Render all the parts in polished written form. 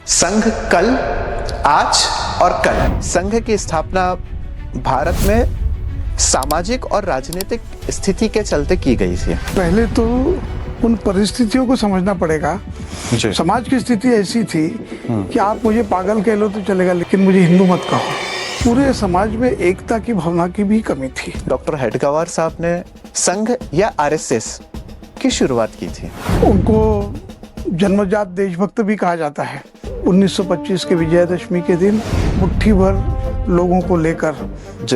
संघ कल, आज और कल। संघ की स्थापना भारत में सामाजिक और राजनीतिक स्थिति के चलते की गई थी। पहले तो उन परिस्थितियों को समझना पड़ेगा। समाज की स्थिति ऐसी थी कि आप मुझे पागल कह लो तो चलेगा, लेकिन मुझे हिंदू मत कहो। पूरे समाज में एकता की भावना की भी कमी थी। डॉक्टर हेडगेवार साहब ने संघ या आरएसएस की शुरुआत की थी। उनको जन्मजात देशभक्त भी कहा जाता है। 1925 के विजयदशमी के दिन मुट्ठी भर लोगों को लेकर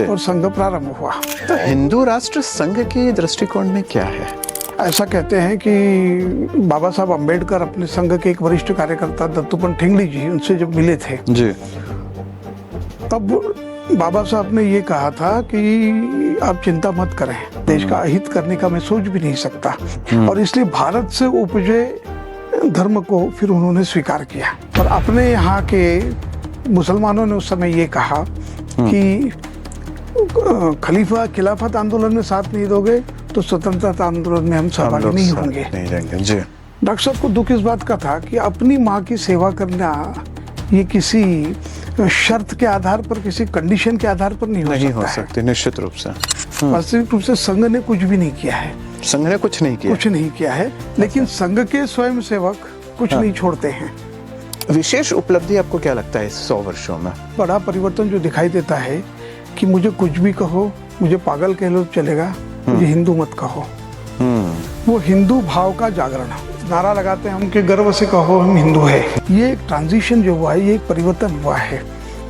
और संघ प्रारंभ हुआ। तो हिंदू राष्ट्र संघ की दृष्टिकोण में क्या है? ऐसा कहते हैं कि बाबा साहब अम्बेडकर अपने संघ के एक वरिष्ठ कार्यकर्ता दत्तोपंत ठेंगड़ी जी उनसे जब मिले थे तब बाबा साहब ने ये कहा था कि आप चिंता मत करें, देश का अहित करने का मैं सोच भी नहीं सकता। और इसलिए भारत से उपजे धर्म को फिर उन्होंने स्वीकार किया। और अपने यहाँ के मुसलमानों ने उस समय ये कहा कि खिलाफत आंदोलन में साथ नहीं दोगे तो स्वतंत्रता आंदोलन में हम सहभागी नहीं होंगे। डॉक्टर साहब को दुख इस बात का था कि अपनी माँ की सेवा करना ये किसी शर्त के आधार पर, किसी कंडीशन के आधार पर नहीं हो सकता। निश्चित रूप से वास्तविक रूप से संघ ने कुछ भी नहीं किया है। संघ ने कुछ नहीं किया है, लेकिन संघ के स्वयं सेवक कुछ नहीं छोड़ते हैं। विशेष उपलब्धि आपको क्या लगता है इस 100 वर्षों में? बड़ा परिवर्तन जो दिखाई देता है कि मुझे कुछ भी कहो, मुझे पागल कह लो चलेगा, मुझे हिंदू मत कहो। वो हिंदू भाव का जागरण। नारा लगाते हैं हम कि गर्व से कहो हम हिंदू है। ये एक ट्रांजिशन जो हुआ है, ये एक परिवर्तन हुआ है।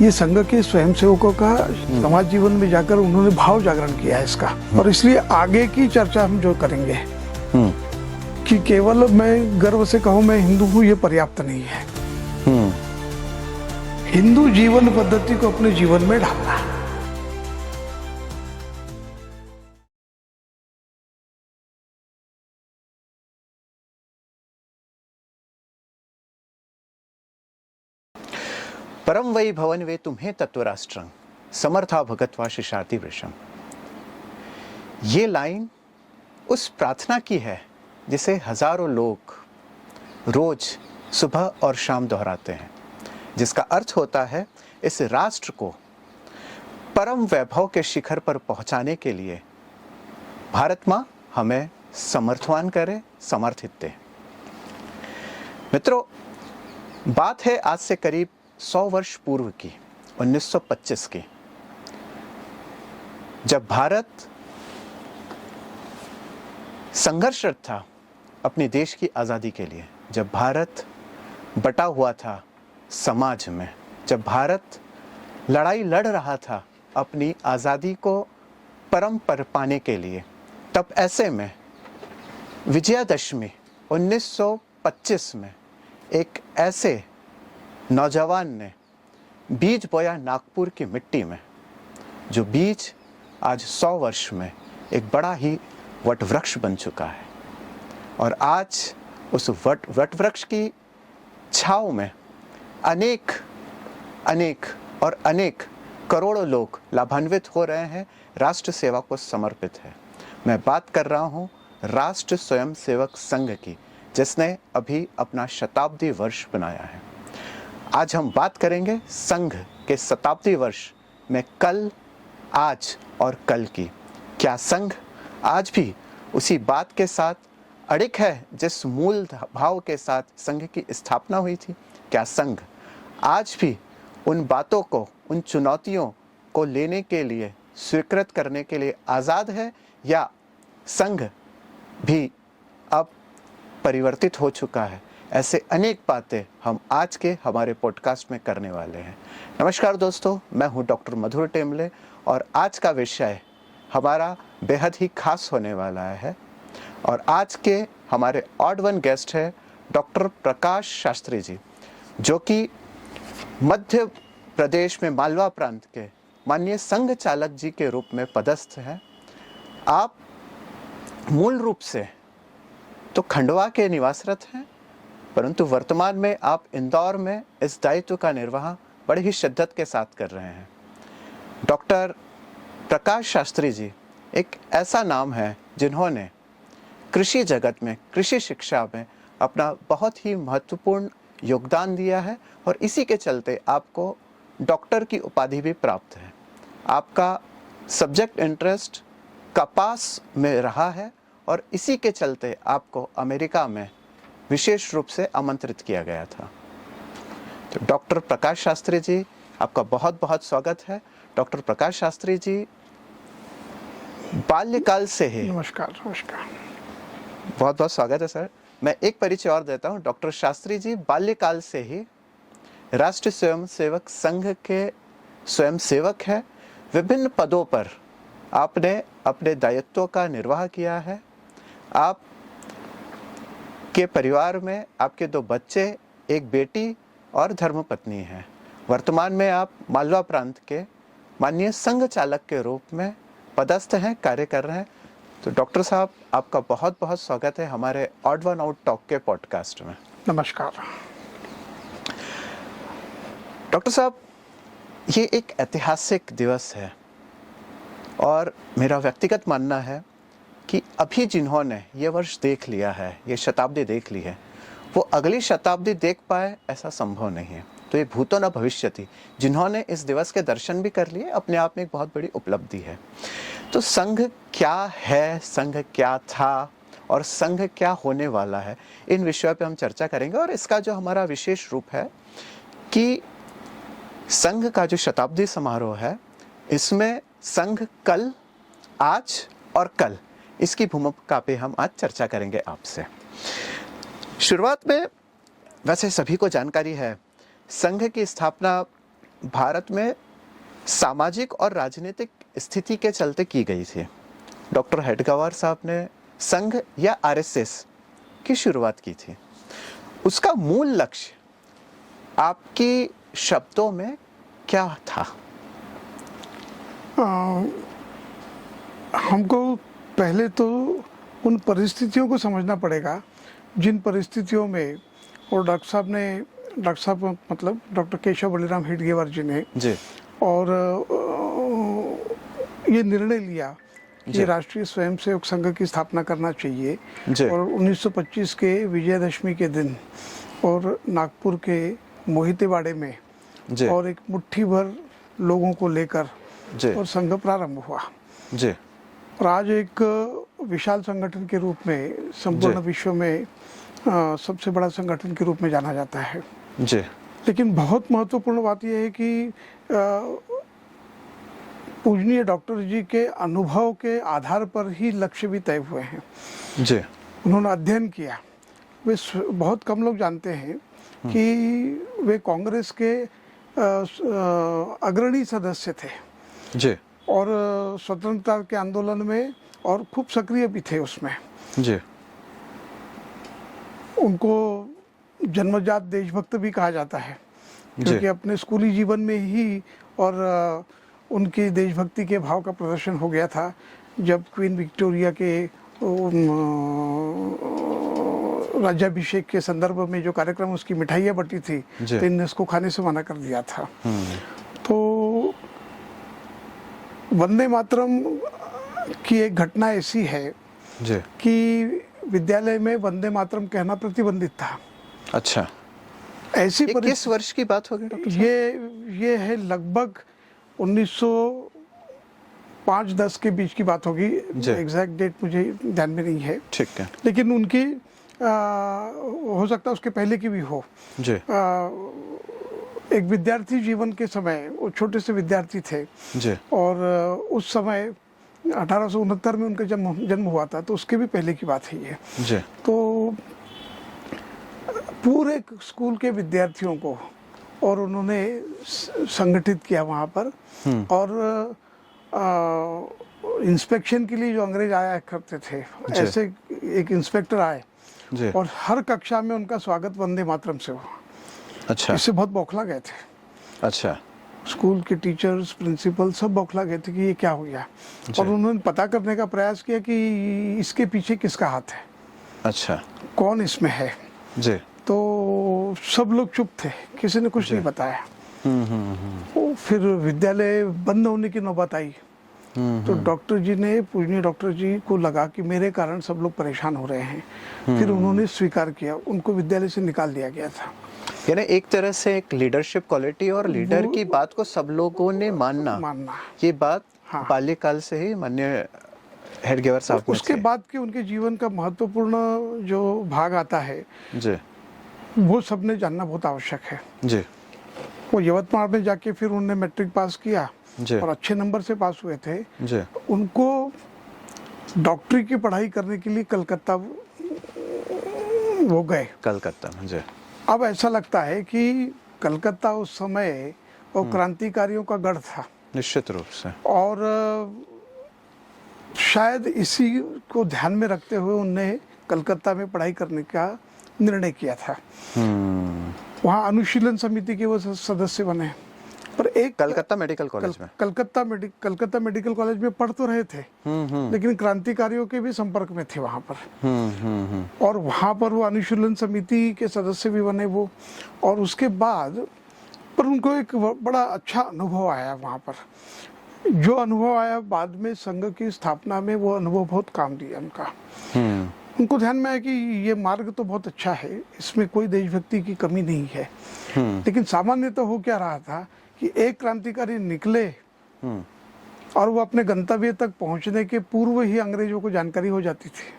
ये संघ के स्वयंसेवकों का समाज जीवन में जाकर उन्होंने भाव जागरण किया है इसका। और इसलिए आगे की चर्चा हम जो करेंगे कि केवल मैं गर्व से कहूँ मैं हिंदू हूँ, ये पर्याप्त नहीं है। हिंदू जीवन पद्धति को अपने जीवन में ढालना। परम वै भवन वे तुम्हें तत्वराष्ट्रं समर्था भगत्वा शिशाति वृषम। ये लाइन उस प्रार्थना की है जिसे हजारों लोग रोज सुबह और शाम दोहराते हैं, जिसका अर्थ होता है इस राष्ट्र को परम वैभव के शिखर पर पहुंचाने के लिए भारत माँ हमें समर्थवान करे, समर्थित दे। मित्रों, बात है आज से करीब 100 वर्ष पूर्व की, 1925 की, जब भारत संघर्षरत था अपने देश की आज़ादी के लिए, जब भारत बटा हुआ था समाज में, जब भारत लड़ाई लड़ रहा था अपनी आज़ादी को परम पर पाने के लिए। तब ऐसे में विजयादशमी 1925 में एक ऐसे नौजवान ने बीज बोया नागपुर की मिट्टी में, जो बीज आज 100 वर्ष में एक बड़ा ही वट वृक्ष बन चुका है। और आज उस वट वृक्ष की छाँव में अनेक करोड़ों लोग लाभान्वित हो रहे हैं, राष्ट्र सेवा को समर्पित है। मैं बात कर रहा हूँ राष्ट्र स्वयंसेवक संघ की, जिसने अभी अपना शताब्दी वर्ष बनाया है। आज हम बात करेंगे संघ के शताब्दी वर्ष में कल, आज और कल की। क्या संघ आज भी उसी बात के साथ अड़िग है जिस मूल भाव के साथ संघ की स्थापना हुई थी? क्या संघ आज भी उन बातों को, उन चुनौतियों को लेने के लिए, स्वीकृत करने के लिए आज़ाद है, या संघ भी अब परिवर्तित हो चुका है? ऐसे अनेक बातें हम आज के हमारे पॉडकास्ट में करने वाले हैं। नमस्कार दोस्तों, मैं हूं डॉक्टर मधुर टेमले और आज का विषय हमारा बेहद ही खास होने वाला है। और आज के हमारे ऑड वन गेस्ट है डॉक्टर प्रकाश शास्त्री जी, जो कि मध्य प्रदेश में मालवा प्रांत के माननीय संघ चालक जी के रूप में पदस्थ हैं। आप मूल रूप से तो खंडवा के निवासरत हैं, परंतु वर्तमान में आप इंदौर में इस दायित्व का निर्वाह बड़े ही शिद्दत के साथ कर रहे हैं। डॉक्टर प्रकाश शास्त्री जी एक ऐसा नाम है जिन्होंने कृषि जगत में, कृषि शिक्षा में अपना बहुत ही महत्वपूर्ण योगदान दिया है और इसी के चलते आपको डॉक्टर की उपाधि भी प्राप्त है। आपका सब्जेक्ट इंटरेस्ट कपास में रहा है और इसी के चलते आपको अमेरिका में विशेष रूप से आमंत्रित किया गया था। तो डॉक्टर प्रकाश शास्त्री जी, आपका बहुत बहुत स्वागत है। डॉक्टर प्रकाश शास्त्री जी बाल्यकाल से ही, नमस्कार नमस्कार। बहुत बहुत स्वागत है सर। मैं एक परिचय और देता हूँ। डॉक्टर शास्त्री जी बाल्यकाल से ही राष्ट्रीय स्वयंसेवक संघ के स्वयंसेवक हैं। विभिन्न पदों पर आपने अपने दायित्वों का निर्वाह किया है। आप के परिवार में आपके 2 बच्चे, एक बेटी और धर्मपत्नी हैं। वर्तमान में आप मालवा प्रांत के माननीय संघ चालक के रूप में पदस्थ हैं, कार्य कर रहे हैं। तो डॉक्टर साहब, आपका बहुत बहुत स्वागत है हमारे ऑड वन आउट टॉक के पॉडकास्ट में। नमस्कार। डॉक्टर साहब, ये एक ऐतिहासिक दिवस है और मेरा व्यक्तिगत मानना है कि अभी जिन्होंने ये वर्ष देख लिया है, ये शताब्दी देख ली है, वो अगली शताब्दी देख पाए ऐसा संभव नहीं है। तो ये भूतो न भविष्यति, जिन्होंने इस दिवस के दर्शन भी कर लिए, अपने आप में एक बहुत बड़ी उपलब्धि है। तो संघ क्या है, संघ क्या था और संघ क्या होने वाला है, इन विषयों पे हम चर्चा करेंगे। और इसका जो हमारा विशेष रूप है कि संघ का जो शताब्दी समारोह है, इसमें संघ कल, आज और कल, इसकी भूमिका पे हम आज चर्चा करेंगे आपसे। शुरुआत में वैसे सभी को जानकारी है, संघ की स्थापना भारत में सामाजिक और राजनीतिक स्थिति के चलते की गई थी। डॉक्टर हेडगेवार साहब ने संघ या आरएसएस की शुरुआत की थी। उसका मूल लक्ष्य आपकी शब्दों में क्या था? हमको पहले तो उन परिस्थितियों को समझना पड़ेगा जिन परिस्थितियों में, और डॉक्टर साहब मतलब डॉक्टर केशव बलिराम हेडगेवार जी ने जी। और ये निर्णय लिया कि राष्ट्रीय स्वयंसेवक संघ की स्थापना करना चाहिए। और 1925 के विजयदशमी के दिन और नागपुर के मोहितेवाड़े में और एक मुट्ठी भर लोगों को लेकर और संघ प्रारंभ हुआ। और आज एक विशाल संगठन के रूप में संपूर्ण विश्व में सबसे बड़ा संगठन के रूप में जाना जाता है। लेकिन बहुत महत्वपूर्ण बात यह है कि पूजनीय डॉक्टर जी के अनुभव के आधार पर ही लक्ष्य भी तय हुए हैं। उन्होंने अध्ययन किया। वे बहुत कम लोग जानते हैं कि वे कांग्रेस के अग्रणी सदस्य थे और स्वतंत्रता के आंदोलन में और खूब सक्रिय भी थे उसमें। उनको जन्मजात देशभक्त भी कहा जाता है, क्योंकि अपने स्कूली जीवन में ही और उनकी देशभक्ति के भाव का प्रदर्शन हो गया था जब क्वीन विक्टोरिया के राज्याभिषेक के संदर्भ में जो कार्यक्रम उसकी मिठाइयाँ बटी थी, तो इनने उसको खाने से मना कर दिया था। तो वंदे मातरम की एक घटना ऐसी है कि विद्यालय में वंदे मातरम कहना प्रतिबंधित था। अच्छा, ऐसी किस वर्ष की बात होगी डॉक्टर साहब? ये है लगभग 1905-10 के बीच की बात होगी। एग्जैक्ट डेट मुझे ध्यान में नहीं है। ठीक है। लेकिन उनकी हो सकता है उसके पहले की भी हो। एक विद्यार्थी जीवन के समय, वो छोटे से विद्यार्थी थे और उस समय 1869 में उनका जन्म हुआ था, तो उसके भी पहले की बात है ये। तो पूरे स्कूल के विद्यार्थियों को और उन्होंने संगठित किया वहाँ पर। और इंस्पेक्शन के लिए जो अंग्रेज आया करते थे, ऐसे एक इंस्पेक्टर आए और हर कक्षा में उनका स्वागत वंदे मातरम से हुआ। अच्छा। इससे बहुत बौखला गए थे। अच्छा। स्कूल के टीचर्स, प्रिंसिपल सब बौखला गए थे कि ये क्या हो गया। और उन्होंने पता करने का प्रयास किया कि इसके पीछे किसका हाथ है। अच्छा। कौन इसमें है। तो सब लोग चुप थे, किसी ने कुछ नहीं बताया। तो फिर विद्यालय बंद होने की नौबत आई। तो डॉक्टर जी ने, पूजनीय डॉक्टर जी को लगा कि मेरे कारण सब लोग परेशान हो रहे हैं। फिर उन्होंने स्वीकार किया, उनको विद्यालय से निकाल दिया गया था। यानी एक तरह से एक लीडरशिप क्वालिटी और लीडर की बात को सब लोगों ने मानना, ये बात हाँ। बाल्यकाल से ही माननीय हेडगेवार साहब में उसके थी। बाद के उनके जीवन का महत्वपूर्ण जो भाग आता है जी वो सबने जानना बहुत आवश्यक है। जी वो यवतमाल में जाके फिर उन्होंने मैट्रिक पास किया जी और अच्छे नंबर से पास हुए थे। जी उनको डॉक्टरी की पढ़ाई करने के लिए कलकत्ता वो गए। कलकत्ता में। जी अब ऐसा लगता है कि कलकत्ता उस समय वो क्रांतिकारियों का गढ़ था निश्चित रूप से। और शायद इसी को ध्यान में रखते हुए उनने कलकत्ता में पढ़ाई करने का निर्णय किया था। वहाँ अनुशीलन समिति के वो सदस्य बने। पर एक कलकत्ता मेडिकल कॉलेज में कलकत्ता मेडिकल कॉलेज में पढ़ तो रहे थे, लेकिन क्रांतिकारियों के भी संपर्क में थे वहाँ पर। और वहाँ पर वो अनुशीलन समिति के सदस्य भी बने वो। और उसके बाद पर उनको एक बड़ा अच्छा अनुभव आया वहाँ पर। जो अनुभव आया बाद में संघ की स्थापना में, वो अनुभव बहुत काम दिया उनका। उनको ध्यान में आया कि ये मार्ग तो बहुत अच्छा है, इसमें कोई देशभक्ति की कमी नहीं है। लेकिन सामान्यतः हो क्या रहा था कि एक क्रांतिकारी निकले और वो अपने गंतव्य तक पहुंचने के पूर्व ही अंग्रेजों को जानकारी हो जाती थी।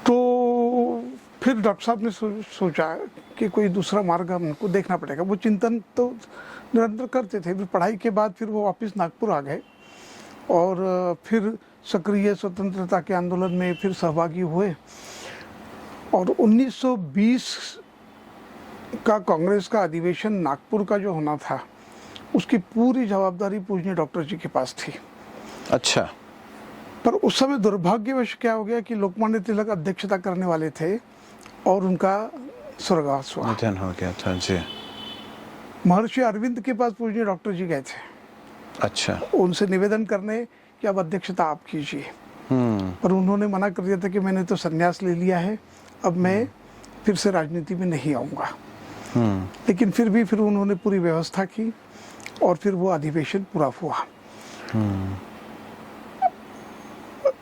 तो फिर डॉक्टर साहब ने सोचा कि कोई दूसरा मार्ग हमको देखना पड़ेगा। वो चिंतन तो निरंतर करते थे। फिर पढ़ाई के बाद फिर वो वापस नागपुर आ गए और फिर सक्रिय स्वतंत्रता के आंदोलन में फिर सहभागी हुए। और 1920 का कांग्रेस का अधिवेशन नागपुर का जो होना था, उसकी पूरी जवाबदारी पूजनीय डॉक्टर जी के पास थी। अच्छा। पर उस समय दुर्भाग्यवश क्या हो गया कि लोकमान्य तिलक अध्यक्षता करने वाले थे और उनका स्वर्गवास हुआ, निधन हो गया था। जी। महर्षि अरविंद के पास पूजनीय डॉक्टर जी गए थे। अच्छा। उनसे निवेदन करने कि अब अध्यक्षता आप कीजिए। पर उन्होंने मना कर दिया था कि मैंने तो संन्यास ले लिया है, अब मैं फिर से राजनीति में नहीं आऊँगा। लेकिन फिर भी फिर उन्होंने पूरी व्यवस्था की और फिर वो अधिवेशन पूरा हुआ।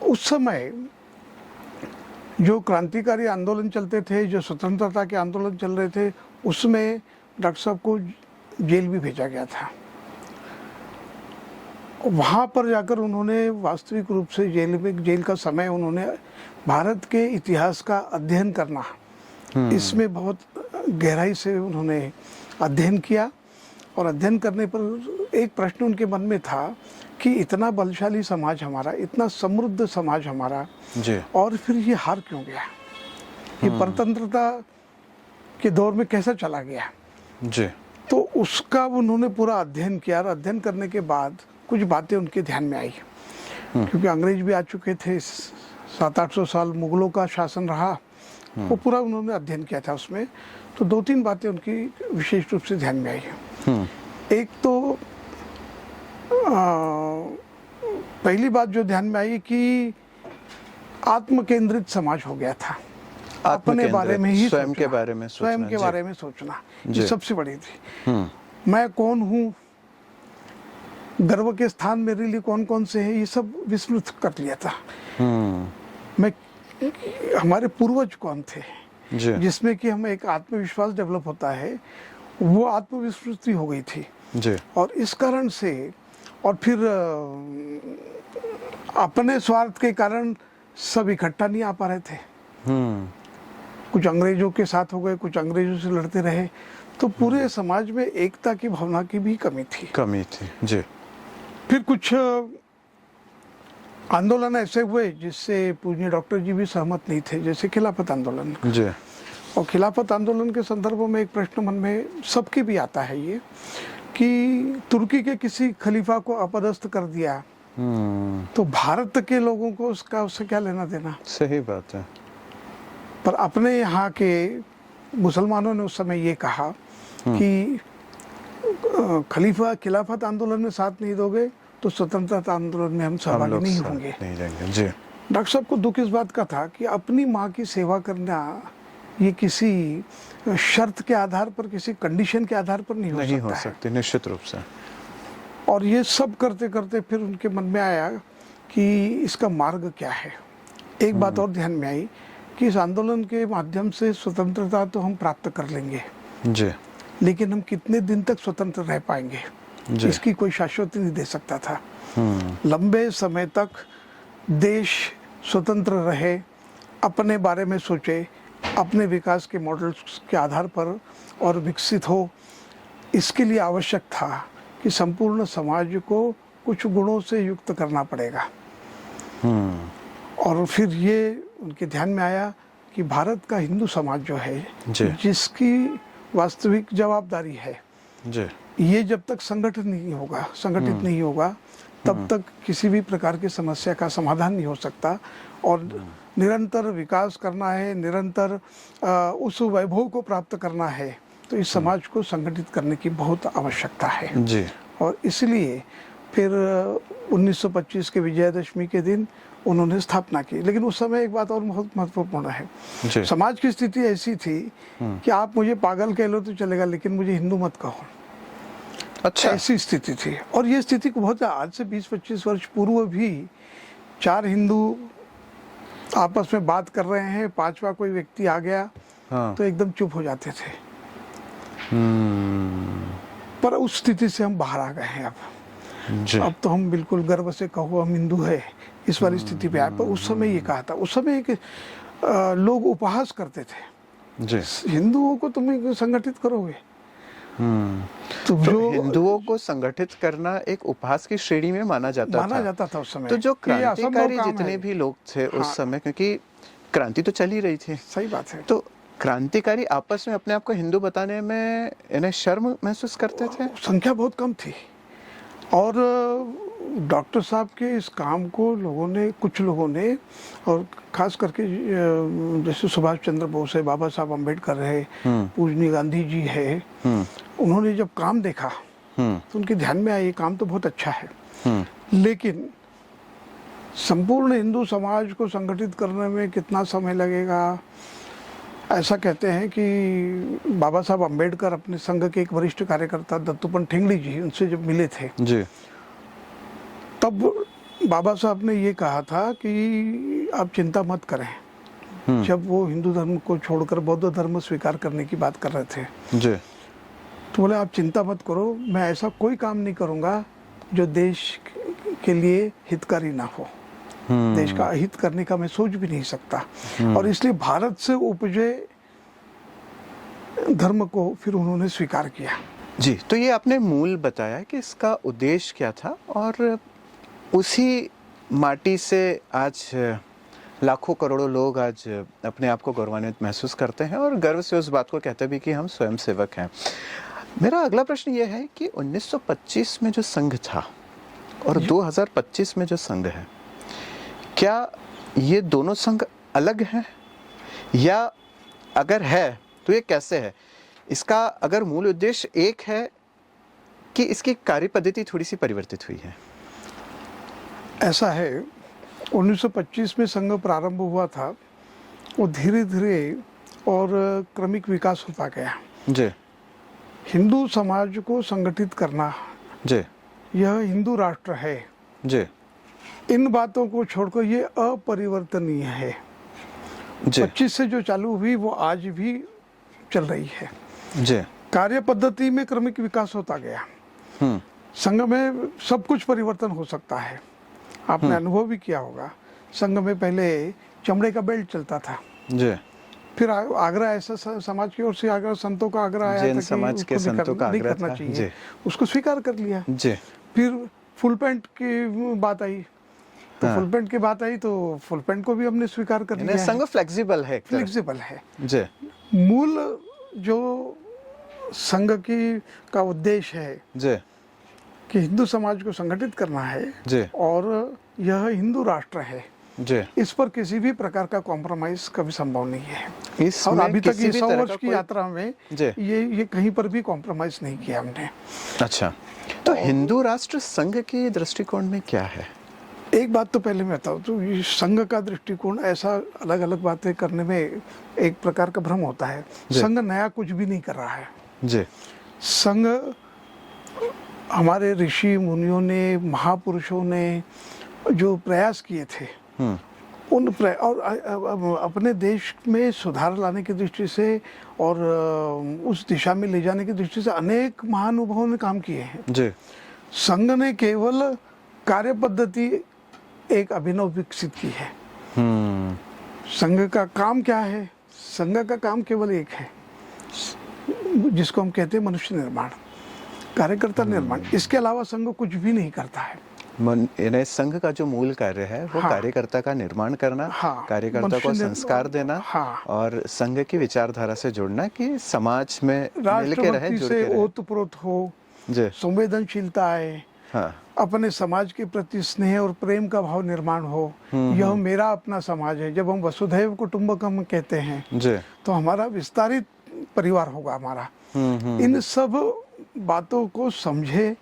उस समय जो क्रांतिकारी आंदोलन चलते थे, जो स्वतंत्रता के आंदोलन चल रहे थे, उसमें डॉक्टर साहब को जेल भी भेजा गया था। वहाँ पर जाकर उन्होंने वास्तविक रूप से जेल का समय उन्होंने भारत के इतिहास का अध्ययन करना, इसमें बहुत गहराई से उन्होंने अध्ययन किया। और अध्ययन करने पर एक प्रश्न उनके मन में था कि इतना बलशाली समाज हमारा, इतना समृद्ध समाज हमारा, जी। और फिर ये हार क्यों गया? ये परतंत्रता के दौर में कैसा चला गया? जी। तो उसका उन्होंने पूरा अध्ययन किया। और अध्ययन करने के बाद कुछ बातें उनके ध्यान में आई, क्योंकि अंग्रेज भी आ चुके थे, 700-800 साल मुगलों का शासन रहा, वो पूरा उन्होंने अध्ययन किया था उसमें। तो 2-3 बातें उनकी विशेष रूप से ध्यान में आई। एक तो पहली बात जो ध्यान में आई कि आत्म केंद्रित समाज हो गया था, अपने बारे में ही स्वयं के बारे में सोचना, स्वयं के बारे में सोचना, ये सबसे बड़ी थी। मैं कौन हूँ, गर्व के स्थान मेरे लिए कौन कौन से हैं, ये सब विस्मृत कर लिया था। मैं हमारे पूर्वज कौन थे, जिसमें कि हमें एक आत्मविश्वास डेवलप होता है, वो आत्मविस्मृति हो गई थी। जी। और इस कारण से, और फिर अपने स्वार्थ के कारण सब इकट्ठा नहीं आ पा रहे थे। कुछ अंग्रेजों के साथ हो गए, कुछ अंग्रेजों से लड़ते रहे, तो पूरे समाज में एकता की भावना की भी कमी थी। जी। फिर कुछ आंदोलन ऐसे हुए जिससे पूजनीय डॉक्टर जी भी सहमत नहीं थे, जैसे खिलाफत आंदोलन। जी। और खिलाफत आंदोलन के संदर्भ में एक प्रश्न मन में सबके भी आता है ये कि तुर्की के किसी खलीफा को अपदस्थ कर दिया, तो भारत के लोगों को उससे क्या लेना देना? सही बात है। पर अपने यहाँ के मुसलमानों ने उस समय ये कहा कि खिलाफत आंदोलन में साथ नहीं दोगे तो स्वतंत्रता आंदोलन में हम सहभागी नहीं होंगे। जी। डॉक्टर साहब को दुख इस बात का था कि अपनी माँ की सेवा करना ये किसी शर्त के आधार पर, किसी कंडीशन के आधार पर नहीं हो सकती, निश्चित रूप से। और ये सब करते करते फिर उनके मन में आया कि इसका मार्ग क्या है। एक बात और ध्यान में आई कि इस आंदोलन के माध्यम से स्वतंत्रता तो हम प्राप्त कर लेंगे, जी लेकिन हम कितने दिन तक स्वतंत्र रह पाएंगे जी। इसकी कोई शाश्वती नहीं दे सकता था। लंबे समय तक देश स्वतंत्र रहे, अपने बारे में सोचे, अपने विकास के मॉडल्स के आधार पर और विकसित हो, इसके लिए आवश्यक था कि संपूर्ण समाज को कुछ गुणों से युक्त करना पड़ेगा। और फिर ये उनके ध्यान में आया कि भारत का हिंदू समाज जो है, जिसकी वास्तविक जवाबदारी है, जी ये जब तक संगठित नहीं होगा तब तक किसी भी प्रकार की समस्या का समाधान नहीं हो सकता। और निरंतर विकास करना है, निरंतर उस वैभव को प्राप्त करना है, तो इस समाज को संगठित करने की बहुत आवश्यकता है। जी। और इसलिए फिर 1925 के विजयदशमी के दिन उन्होंने स्थापना की। लेकिन उस समय एक बात और बहुत महत्वपूर्ण है, समाज की स्थिति ऐसी थी कि आप मुझे पागल कह लो तो चलेगा, लेकिन मुझे हिंदू मत कहो। अच्छा, ऐसी स्थिति थी। और ये स्थिति को बहुत आज से 20-25 वर्ष पूर्व भी 4 हिंदू आपस में बात कर रहे हैं, 5वां कोई व्यक्ति आ गया तो एकदम चुप हो जाते थे। पर उस स्थिति से हम बाहर आ गए हैं अब तो हम बिल्कुल गर्व से कहो हम हिंदू है, इस वाली स्थिति पे आए। पर उस समय ये कहा था, उस समय एक लोग उपहास करते थे, हिंदुओं को तुम संगठित करोगे। तो जो हिंदुओं को संगठित करना एक उपहास की श्रेणी में माना जाता था उस समय। तो जो क्रांतिकारी जितने भी लोग थे उस समय, क्योंकि क्रांति तो चल ही रही थी, सही बात है, तो क्रांतिकारी आपस में अपने आप को हिंदू बताने में इन्हें शर्म महसूस करते थे। संख्या बहुत कम थी। और डॉक्टर साहब के इस काम को कुछ लोगों ने, और खास करके जैसे सुभाष चंद्र बोस है, बाबा साहब अम्बेडकर है, पूजनीय गांधी जी है, उन्होंने जब काम देखा तो उनके ध्यान में आया ये काम तो बहुत अच्छा है, लेकिन संपूर्ण हिंदू समाज को संगठित करने में कितना समय लगेगा। ऐसा कहते हैं कि बाबा साहब अम्बेडकर अपने संघ के एक वरिष्ठ कार्यकर्ता दत्तोपंत ठेंगड़ी जी, उनसे जब मिले थे तब बाबा साहब ने ये कहा था कि आप चिंता मत करें। जब वो हिंदू धर्म को छोड़कर बौद्ध धर्म स्वीकार करने की बात कर रहे थे तो बोले आप चिंता मत करो, मैं ऐसा कोई काम नहीं करूंगा जो देश के लिए हितकारी ना हो। देश का अहित करने का मैं सोच भी नहीं सकता। और इसलिए भारत से उपजे धर्म को फिर उन्होंने स्वीकार किया। जी, तो ये आपने मूल बताया कि इसका उद्देश्य क्या था, और उसी माटी से आज लाखों करोड़ों लोग आज अपने आप को गौरवान्वित महसूस करते हैं और गर्व से उस बात को कहते भी कि हम स्वयं सेवक हैं। मेरा अगला प्रश्न ये है कि 1925 में जो संघ था और 2025 में जो संघ है, क्या ये दोनों संघ अलग हैं, या अगर है तो ये कैसे है? इसका अगर मूल उद्देश्य एक है कि इसकी कार्य पद्धति थोड़ी सी परिवर्तित हुई है? ऐसा है, 1925 में संघ प्रारंभ हुआ था, वो धीरे धीरे और क्रमिक विकास होता गया। हिंदू समाज को संगठित करना, यह हिंदू राष्ट्र है, इन बातों को छोड़कर ये अपरिवर्तनीय है। 25 से जो चालू हुई वो आज भी चल रही है। कार्य पद्धति में क्रमिक विकास होता गया। संघ में सब कुछ परिवर्तन हो सकता है, आपने अनुभव भी किया होगा। संघ में पहले चमड़े का बेल्ट चलता था, फिर आग्रह ऐसा समाज की ओर से आग्रह, संतों का आग्रह आया था कि समाज के संतों का आग्रह करना चाहिए, उसको स्वीकार कर लिया। फिर फुल पैंट की बात आई, तो फुल पैंट की बात आई तो फुल पैंट को भी हमने स्वीकार कर लिया। संघ फ्लेक्सिबल है। मूल जो संघ की का उद्देश्य है कि हिंदू समाज को संगठित करना है और यह हिंदू राष्ट्र है, इस पर किसी भी प्रकार का कॉम्प्रोमाइज कभी संभव नहीं है। और अभी तक 100 वर्ष की यात्रा में ये कहीं पर भी कॉम्प्रोमाइज नहीं किया हमने। अच्छा, तो हिंदू राष्ट्र संघ के दृष्टिकोण में क्या है? एक बात तो पहले मैं बताऊं, तो संघ का दृष्टिकोण ऐसा अलग अलग बातें करने में एक प्रकार का भ्रम होता है। संघ नया कुछ भी नहीं कर रहा है। संघ हमारे ऋषि मुनियों ने, महापुरुषों ने जो प्रयास किए थे और अपने देश में सुधार लाने की दृष्टि से और उस दिशा में ले जाने की दृष्टि से अनेक महानुभावों ने काम किए हैं। जी संघ ने केवल कार्य पद्धति एक अभिनव विकसित की है। संघ का काम क्या है? संघ का काम केवल एक है, जिसको हम कहते हैं मनुष्य निर्माण, कार्यकर्ता निर्माण। इसके अलावा संघ कुछ भी नहीं करता है। यानी संघ का जो मूल कार्य है वो हाँ। कार्यकर्ता का निर्माण करना, हाँ। कार्यकर्ता को मनुष्य संस्कार देना, हाँ। और संघ की विचारधारा से जुड़ना कि समाज में मिल के रहे, राष्ट्रभक्ति जुड़ से के रहे। ओतप्रोत हो, जी संवेदनशीलता आए, हाँ अपने समाज के प्रति स्नेह और प्रेम का भाव निर्माण हो। यह मेरा अपना समाज है। जब हम वसुधैव कुटुंबकम कहते हैं जी तो हमारा विस्तारित परिवार होगा हमारा। इन सब बातों को समझे,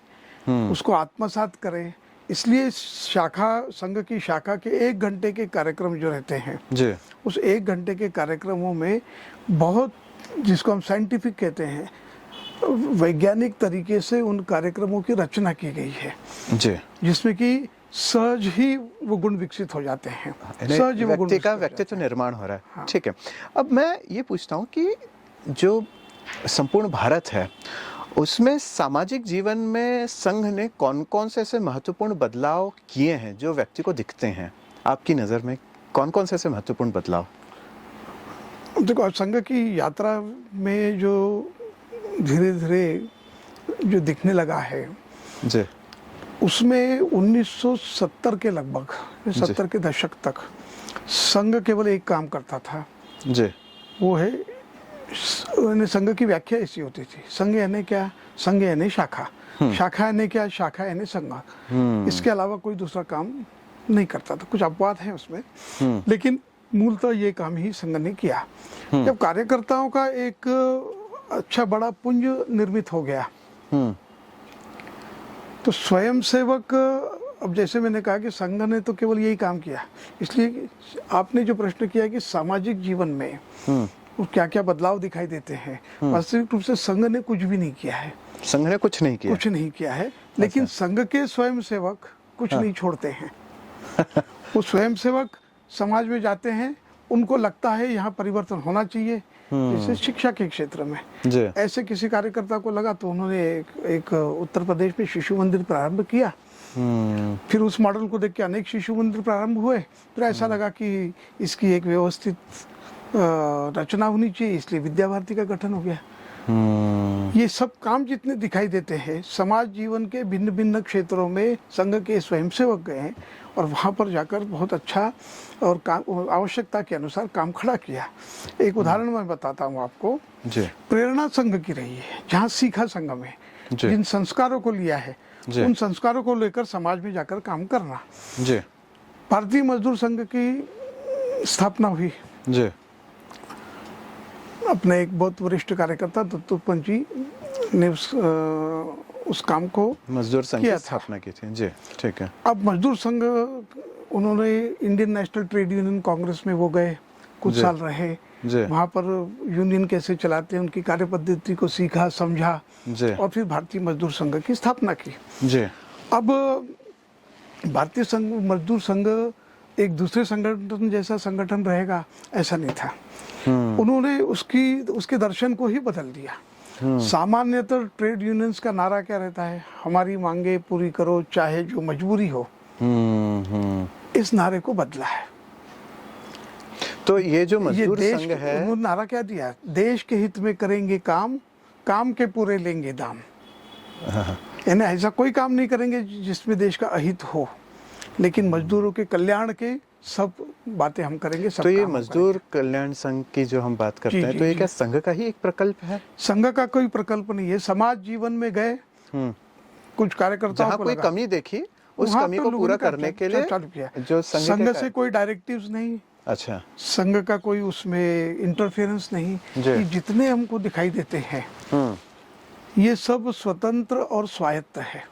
उसको आत्मसात करें। इसलिए संघ की शाखा के 1 घंटे के कार्यक्रम जो रहते हैं, जी उस 1 घंटे के कार्यक्रमों में बहुत, जिसको हम साइंटिफिक कहते हैं, वैज्ञानिक तरीके से उन कार्यक्रमों की रचना की गई है, जी जिसमें कि सहज ही वो गुण विकसित हो जाते हैं। सहज ही वो गुण व्यक्ति का विकसित हो व्यक्तित्व जाते निर्माण हो रहा है। हाँ। ठीक है, अब मैं ये पूछता हूँ कि जो संपूर्ण भारत है उसमें सामाजिक जीवन में संघ ने कौन कौन से ऐसे महत्वपूर्ण बदलाव किए हैं जो व्यक्ति को दिखते हैं? आपकी नज़र में कौन कौन से ऐसे महत्वपूर्ण बदलाव? हैं। देखो, संघ की यात्रा में जो धीरे धीरे जो दिखने लगा है, जी उसमें 1970 के लगभग, 70 के दशक तक संघ केवल एक काम करता था। जी वो है, संघ की व्याख्या ऐसी होती थी, संघ यानी क्या? संघ यानी शाखा, शाखा यानी क्या? शाखा यानी संघ। इसके अलावा कोई दूसरा काम नहीं करता था। कुछ अपवाद है उसमें, लेकिन मूलतः ये काम ही संघ ने किया। जब कार्यकर्ताओं का एक अच्छा बड़ा पुंज निर्मित हो गया, तो स्वयंसेवक, अब जैसे मैंने कहा कि संघ ने तो केवल यही काम किया, इसलिए आपने जो प्रश्न किया कि सामाजिक जीवन में क्या क्या बदलाव दिखाई देते हैं, वास्तविक रूप से संघ ने कुछ भी नहीं किया है। संघ ने कुछ नहीं किया? कुछ नहीं किया है, लेकिन संघ के स्वयंसेवक कुछ नहीं छोड़ते हैं। वो स्वयंसेवक समाज में जाते हैं, उनको लगता है यहाँ परिवर्तन होना चाहिए। जैसे शिक्षा के क्षेत्र में जी ऐसे किसी कार्यकर्ता को लगा तो उन्होंने एक उत्तर प्रदेश में शिशु मंदिर प्रारंभ किया। फिर उस मॉडल को देख के अनेक शिशु मंदिर प्रारंभ हुए। फिर ऐसा लगा कि इसकी एक व्यवस्थित रचना होनी चाहिए, इसलिए विद्या भारती का गठन हो गया। ये सब काम जितने दिखाई देते हैं समाज जीवन के भिन्न भिन्न क्षेत्रों में संघ के स्वयंसेवक गए हैं और वहाँ पर जाकर बहुत अच्छा और काम आवश्यकता के अनुसार काम खड़ा किया। एक उदाहरण मैं बताता हूँ आपको। जी प्रेरणा संघ की रही है, जहाँ सीखा संघ में, जी जिन संस्कारों को लिया है जी उन संस्कारों को लेकर समाज में जाकर काम करना। जी भारतीय मजदूर संघ की स्थापना हुई। जी अपने एक बहुत वरिष्ठ कार्यकर्ता दत्तोपंत जी ने उस काम को मजदूर संघ की किया था। स्थापना की थी। जी ठीक है। अब मजदूर संघ, उन्होंने Indian national trade union Congress में वो गए, कुछ जी। साल रहे जी वहाँ पर, यूनियन कैसे चलाते हैं उनकी कार्य पद्धति को सीखा समझा, जी और फिर भारतीय मजदूर संघ की स्थापना की। जी अब भारतीय संघ मजदूर संघ एक दूसरे संगठन जैसा संगठन रहेगा ऐसा नहीं था। उन्होंने उसके दर्शन को ही बदल दिया। सामान्यतः ट्रेड यूनियंस का नारा क्या रहता है? हमारी मांगे पूरी करो चाहे जो मजबूरी हो। इस नारे को बदला है। तो ये जो ये मजदूर देश, संघ है, उन्होंने नारा क्या दिया? देश के हित में करेंगे काम, काम के पूरे लेंगे दाम। यानी ऐसा कोई काम नहीं करेंगे जिसमें देश का अहित हो, लेकिन मजदूरों के कल्याण के सब बातें हम करेंगे। सब तो ये काम हम मजदूर कल्याण संघ की जो हम बात करते जी, हैं, जी, तो ये जी। क्या संघ का ही एक प्रकल्प है? संघ का कोई प्रकल्प नहीं है। समाज जीवन में गए, कुछ कार्यकर्ताओं जहाँ को कोई लगा, कमी देखी उस वहाँ कमी पे को लोगों पूरा ने क्या करने के लिए चालू किया। जो संघ संघ के से कोई डायरेक्टिव्स नहीं, अच्छा संघ का कोई उसमें इंटरफेरेंस नहीं। जी। ये जितने हमको दिखाई देते हैं ये सब स्वतंत्र और स्वायत्त है।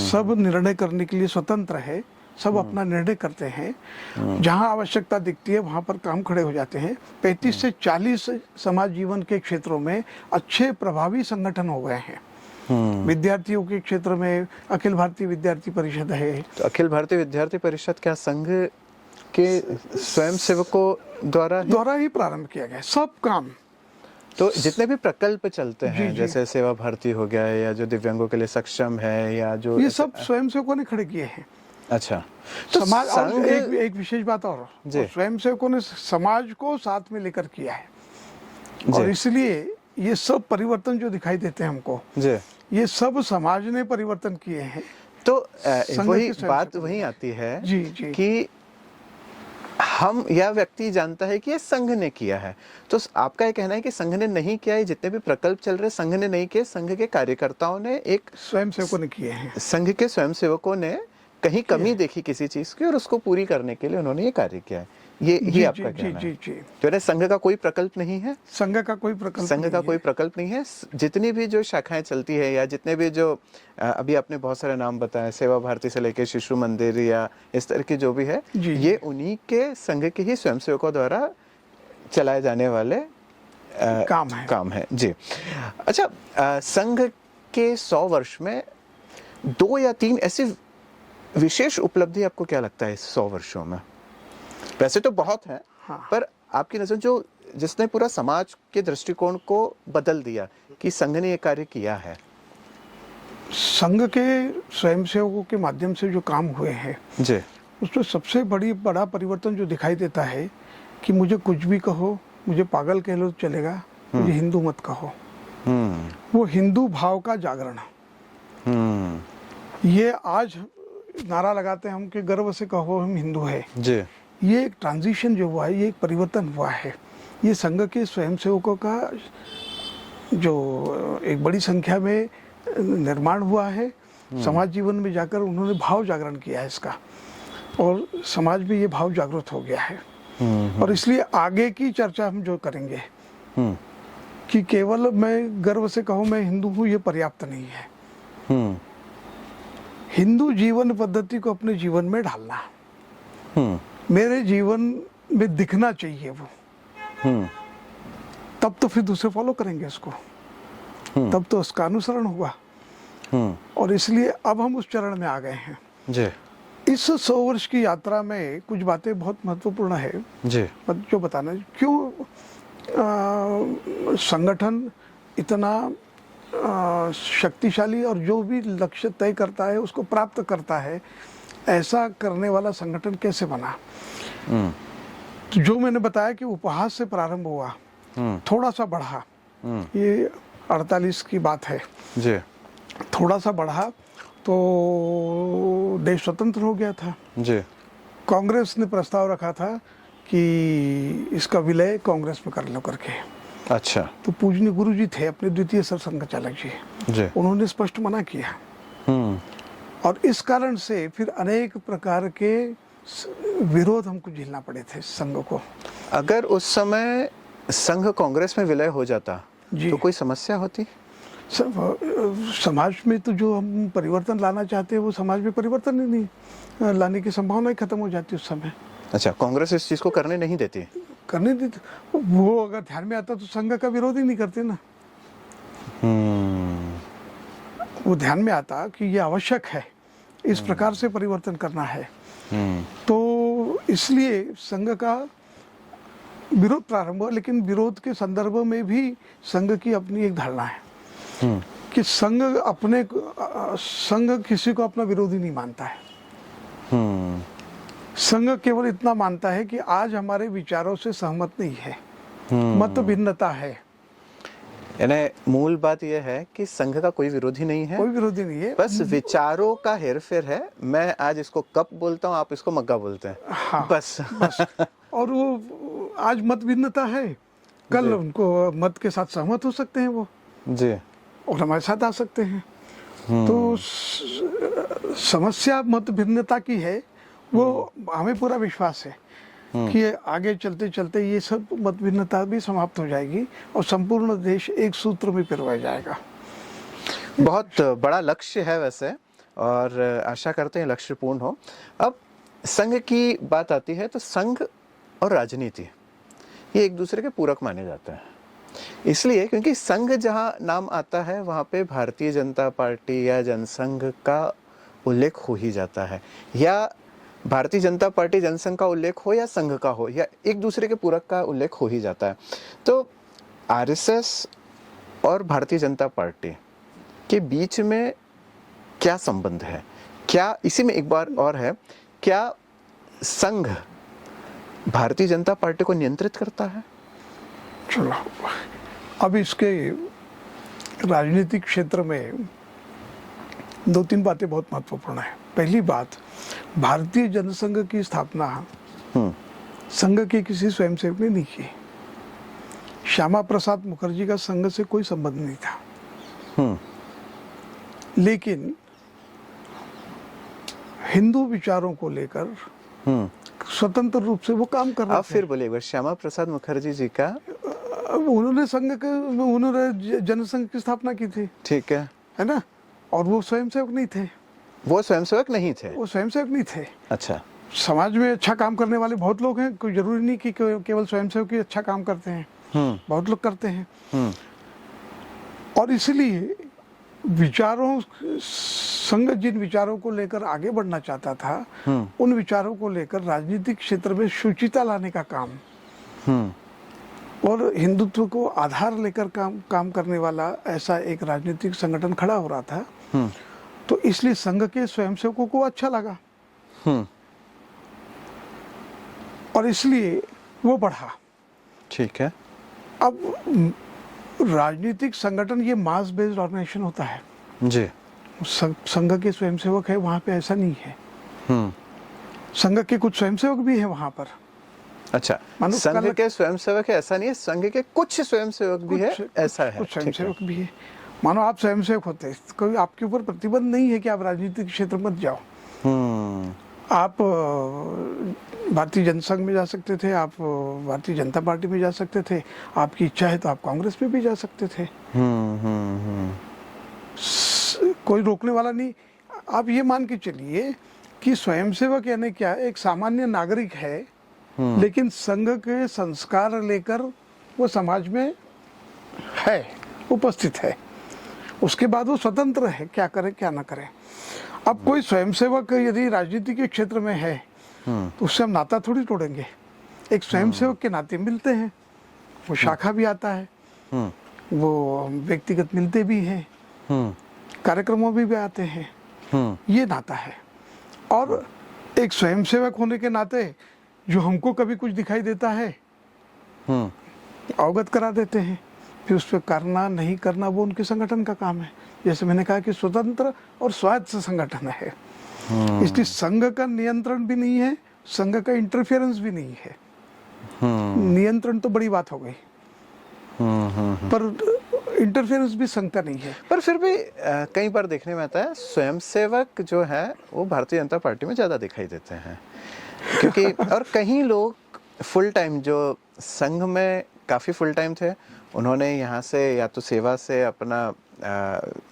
सब निर्णय करने के लिए स्वतंत्र है, सब अपना निर्णय करते हैं। जहां आवश्यकता दिखती है वहां पर काम खड़े हो जाते हैं। 35 से 40 समाज जीवन के क्षेत्रों में अच्छे प्रभावी संगठन हो गए हैं। विद्यार्थियों के क्षेत्र में अखिल भारतीय विद्यार्थी परिषद है। तो अखिल भारतीय विद्यार्थी परिषद क्या संघ के स्वयंसेवकों द्वारा ही प्रारंभ किया गया है, सब काम। तो जितने भी प्रकल्प चलते जी, हैं जी। जैसे सेवा भारती हो गया है या जो दिव्यांगों के लिए सक्षम है या जो ये सब स्वयंसेवकों ने खड़े किए हैं। अच्छा तो समाज और संघ एक विशेष बात और जी। स्वयंसेवकों ने समाज को साथ में लेकर किया है, जी। और इसलिए ये सब परिवर्तन जो दिखाई देते हैं हमको, जी ये सब समाज ने परिवर्तन किए हैं। तो संघ वही के बात स्वयंसेवक वही आती है जी, जी। कि हम या व्यक्ति जानता है कि ये संघ ने किया है, तो आपका ये कहना है कि संघ ने नहीं किया है, जितने भी प्रकल्प चल रहे संघ ने नहीं किए, संघ के कार्यकर्ताओं ने एक स्वयंसेवकों ने किए हैं। संघ के स्वयंसेवकों ने कहीं कमी देखी किसी चीज की और उसको पूरी करने के लिए उन्होंने ये कार्य किया है, ये आपका कहना है। जी। तो यानी संघ का कोई प्रकल्प नहीं है, संघ का कोई प्रकल्प संघ नहीं का है। कोई प्रकल्प नहीं है। जितनी भी जो शाखाएं चलती है या जितने भी जो अभी आपने बहुत सारे नाम बताए, सेवा भारती से लेके शिशु मंदिर या इस तरह की जो भी है, जी। ये उन्हीं के संघ के ही स्वयंसेवकों द्वारा चलाए जाने वाले काम है जी। अच्छा, संघ के 100 वर्ष में 2 या 3 ऐसी विशेष उपलब्धि आपको क्या लगता है इस 100 वर्षों में? वैसे तो बहुत है, हाँ। पर आपकी नजर जो जिसने पूरा समाज के दृष्टिकोण को बदल दिया कि संघ ने ये कार्य किया है। संघ के स्वयंसेवकों के माध्यम से जो काम हुए हैं जी। उसमें सबसे बड़ा परिवर्तन जो दिखाई देता है कि मुझे कुछ भी कहो, मुझे पागल कह लो तो चलेगा, मुझे हिंदू मत कहो। वो हिंदू भाव का जागरण। ये आज नारा लगाते हैं हम कि गर्व से कहो हम हिंदू है। जी। ये एक ट्रांजिशन जो हुआ है, ये एक परिवर्तन हुआ है। ये संघ के स्वयंसेवकों का जो एक बड़ी संख्या में निर्माण हुआ है, समाज जीवन में जाकर उन्होंने भाव जागरण किया है इसका, और समाज में ये भाव जागृत हो गया है। और इसलिए आगे की चर्चा हम जो करेंगे कि केवल मैं गर्व से कहूँ मैं हिंदू हूँ, ये पर्याप्त नहीं है। हिंदू जीवन पद्धति को अपने जीवन में ढालना, मेरे जीवन में दिखना चाहिए वो, तब तो फिर दूसरे फॉलो करेंगे इसको, तब तो उसका अनुसरण हुआ। और इसलिए अब हम उस चरण में आ गए हैं जी। इस 100 वर्ष की यात्रा में कुछ बातें बहुत महत्वपूर्ण है जी। जो बताना, क्यों संगठन इतना शक्तिशाली और जो भी लक्ष्य तय करता है उसको प्राप्त करता है, ऐसा करने वाला संगठन कैसे बना। तो जो मैंने बताया कि उपहास से प्रारंभ हुआ, थोड़ा सा बढ़ा, ये 48 की बात है जी। थोड़ा सा बढ़ा तो देश स्वतंत्र हो गया था जी। कांग्रेस ने प्रस्ताव रखा था कि इसका विलय कांग्रेस में कर लो करके। अच्छा। तो पूजनीय गुरु जी थे अपने द्वितीय सरसंघचालक जी, उन्होंने स्पष्ट मना किया। और इस कारण से फिर अनेक प्रकार के विरोध हमको झेलना पड़े थे संघ को। अगर उस समय संघ कांग्रेस में विलय हो जाता तो कोई समस्या होती? समाज में तो जो हम परिवर्तन लाना चाहते हैं वो समाज में परिवर्तन ही नहीं लाने की संभावना ही खत्म हो जाती उस समय। अच्छा, कांग्रेस इस चीज को करने नहीं देती? करने देती, वो अगर ध्यान में आता तो संघ का विरोध ही नहीं करते ना। वो ध्यान में आता कि ये आवश्यक है, इस प्रकार से परिवर्तन करना है, तो इसलिए संघ का विरोध प्रारंभ हुआ। लेकिन विरोध के संदर्भ में भी संघ की अपनी एक धारणा है कि संघ किसी को अपना विरोधी नहीं मानता है। संघ केवल इतना मानता है कि आज हमारे विचारों से सहमत नहीं है, मत भिन्नता है। यानी मूल बात यह है कि संघ का कोई विरोधी नहीं है, कोई विरोधी नहीं है, बस विचारों का हेरफेर है। मैं आज इसको कप बोलता हूँ, आप इसको मग्गा बोलते हैं। हाँ, बस। और वो आज मत भिन्नता है, कल उनको मत के साथ सहमत हो सकते हैं वो जी, और हमारे साथ आ सकते हैं। तो समस्या मत भिन्नता की है, वो हमें पूरा विश्वास है कि आगे चलते चलते ये सब मत भिन्नता भी समाप्त हो जाएगी और संपूर्ण देश एक सूत्र में पिरोया जाएगा। बहुत बड़ा लक्ष्य है वैसे, और आशा करते हैं लक्ष्य पूर्ण हो। अब संघ की बात आती है तो संघ और राजनीति ये एक दूसरे के पूरक माने जाते हैं, इसलिए क्योंकि संघ जहां नाम आता है वहां पे भारतीय जनता पार्टी या जनसंघ का उल्लेख हो ही जाता है, या भारतीय जनता पार्टी जनसंघ का उल्लेख हो या संघ का हो या एक दूसरे के पूरक का उल्लेख हो ही जाता है। तो आरएसएस और भारतीय जनता पार्टी के बीच में क्या संबंध है? क्या इसी में एक बार और है, क्या संघ भारतीय जनता पार्टी को नियंत्रित करता है? चलो, अब इसके राजनीतिक क्षेत्र में दो तीन बातें बहुत महत्वपूर्ण है। पहली बात, भारतीय जनसंघ की स्थापना संघ के किसी स्वयंसेवक ने नहीं की। श्यामा प्रसाद मुखर्जी का संघ से कोई संबंध नहीं था, लेकिन हिंदू विचारों को लेकर स्वतंत्र रूप से वो काम कर रहे थे। आप फिर बोलिए, श्यामा प्रसाद मुखर्जी जी का उन्होंने जनसंघ की स्थापना की थी, ठीक है ना? और वो स्वयंसेवक नहीं थे। वो स्वयंसेवक नहीं थे? वो स्वयंसेवक नहीं थे। अच्छा। समाज में अच्छा काम करने वाले बहुत लोग हैं, कोई जरूरी नहीं कि केवल स्वयंसेवक ही अच्छा काम करते हैं, बहुत लोग करते हैं। और इसलिए विचारों, संघ जिन विचारों को लेकर आगे बढ़ना चाहता था, उन विचारों को लेकर राजनीतिक क्षेत्र में शुचिता लाने का काम और हिंदुत्व को आधार लेकर काम करने वाला ऐसा एक राजनीतिक संगठन खड़ा हो रहा था। तो इसलिए संघ के स्वयंसेवकों को अच्छा लगा और इसलिए वो बढ़ा। ठीक है। अब राजनीतिक संगठन ये मास बेस्ड ऑर्गेनाइजेशन होता है जी। संघ के स्वयंसेवक है वहां पे, ऐसा नहीं है। संघ के कुछ स्वयंसेवक भी है वहां पर। अच्छा, संघ के स्वयंसेवक है ऐसा नहीं है, संघ के कुछ स्वयंसेवक भी है ऐसा है। कुछ स्वयंसेवक भी है। मानो आप स्वयंसेवक होते, कोई आपके ऊपर प्रतिबंध नहीं है कि आप राजनीतिक क्षेत्र में मत जाओ। आप भारतीय जनसंघ में जा सकते थे, आप भारतीय जनता पार्टी में जा सकते थे, आपकी इच्छा है तो आप कांग्रेस में भी जा सकते थे। कोई रोकने वाला नहीं। आप ये मान के चलिए कि स्वयंसेवक यानी क्या, एक सामान्य नागरिक है, लेकिन संघ के संस्कार लेकर वो समाज में है, उपस्थित है। उसके बाद वो स्वतंत्र है, क्या करे क्या ना करे। अब कोई स्वयंसेवक यदि राजनीति के क्षेत्र में है तो उससे हम नाता थोड़ी तोड़ेंगे। एक स्वयंसेवक के नाते मिलते हैं, वो शाखा भी आता है, वो व्यक्तिगत मिलते भी हैं, कार्यक्रमों में भी आते हैं, ये नाता है। और एक स्वयंसेवक होने के नाते जो हमको कभी कुछ दिखाई देता है अवगत करा देते हैं, फिर उस पर करना नहीं करना वो उनके संगठन का काम है। जैसे मैंने कहा कि स्वतंत्र और स्वायत्त संगठन है, इसलिए संघ का नियंत्रण भी नहीं है, संघ का इंटरफेरेंस भी नहीं है। नियंत्रण तो बड़ी बात हो गई, पर इंटरफेरेंस भी संघ का नहीं है। पर फिर भी कई बार देखने में आता है स्वयंसेवक जो है वो भारतीय जनता पार्टी में ज्यादा दिखाई देते हैं, क्योंकि और कहीं लोग फुल टाइम जो संघ में काफी फुल टाइम थे, उन्होंने यहाँ से या तो सेवा से अपना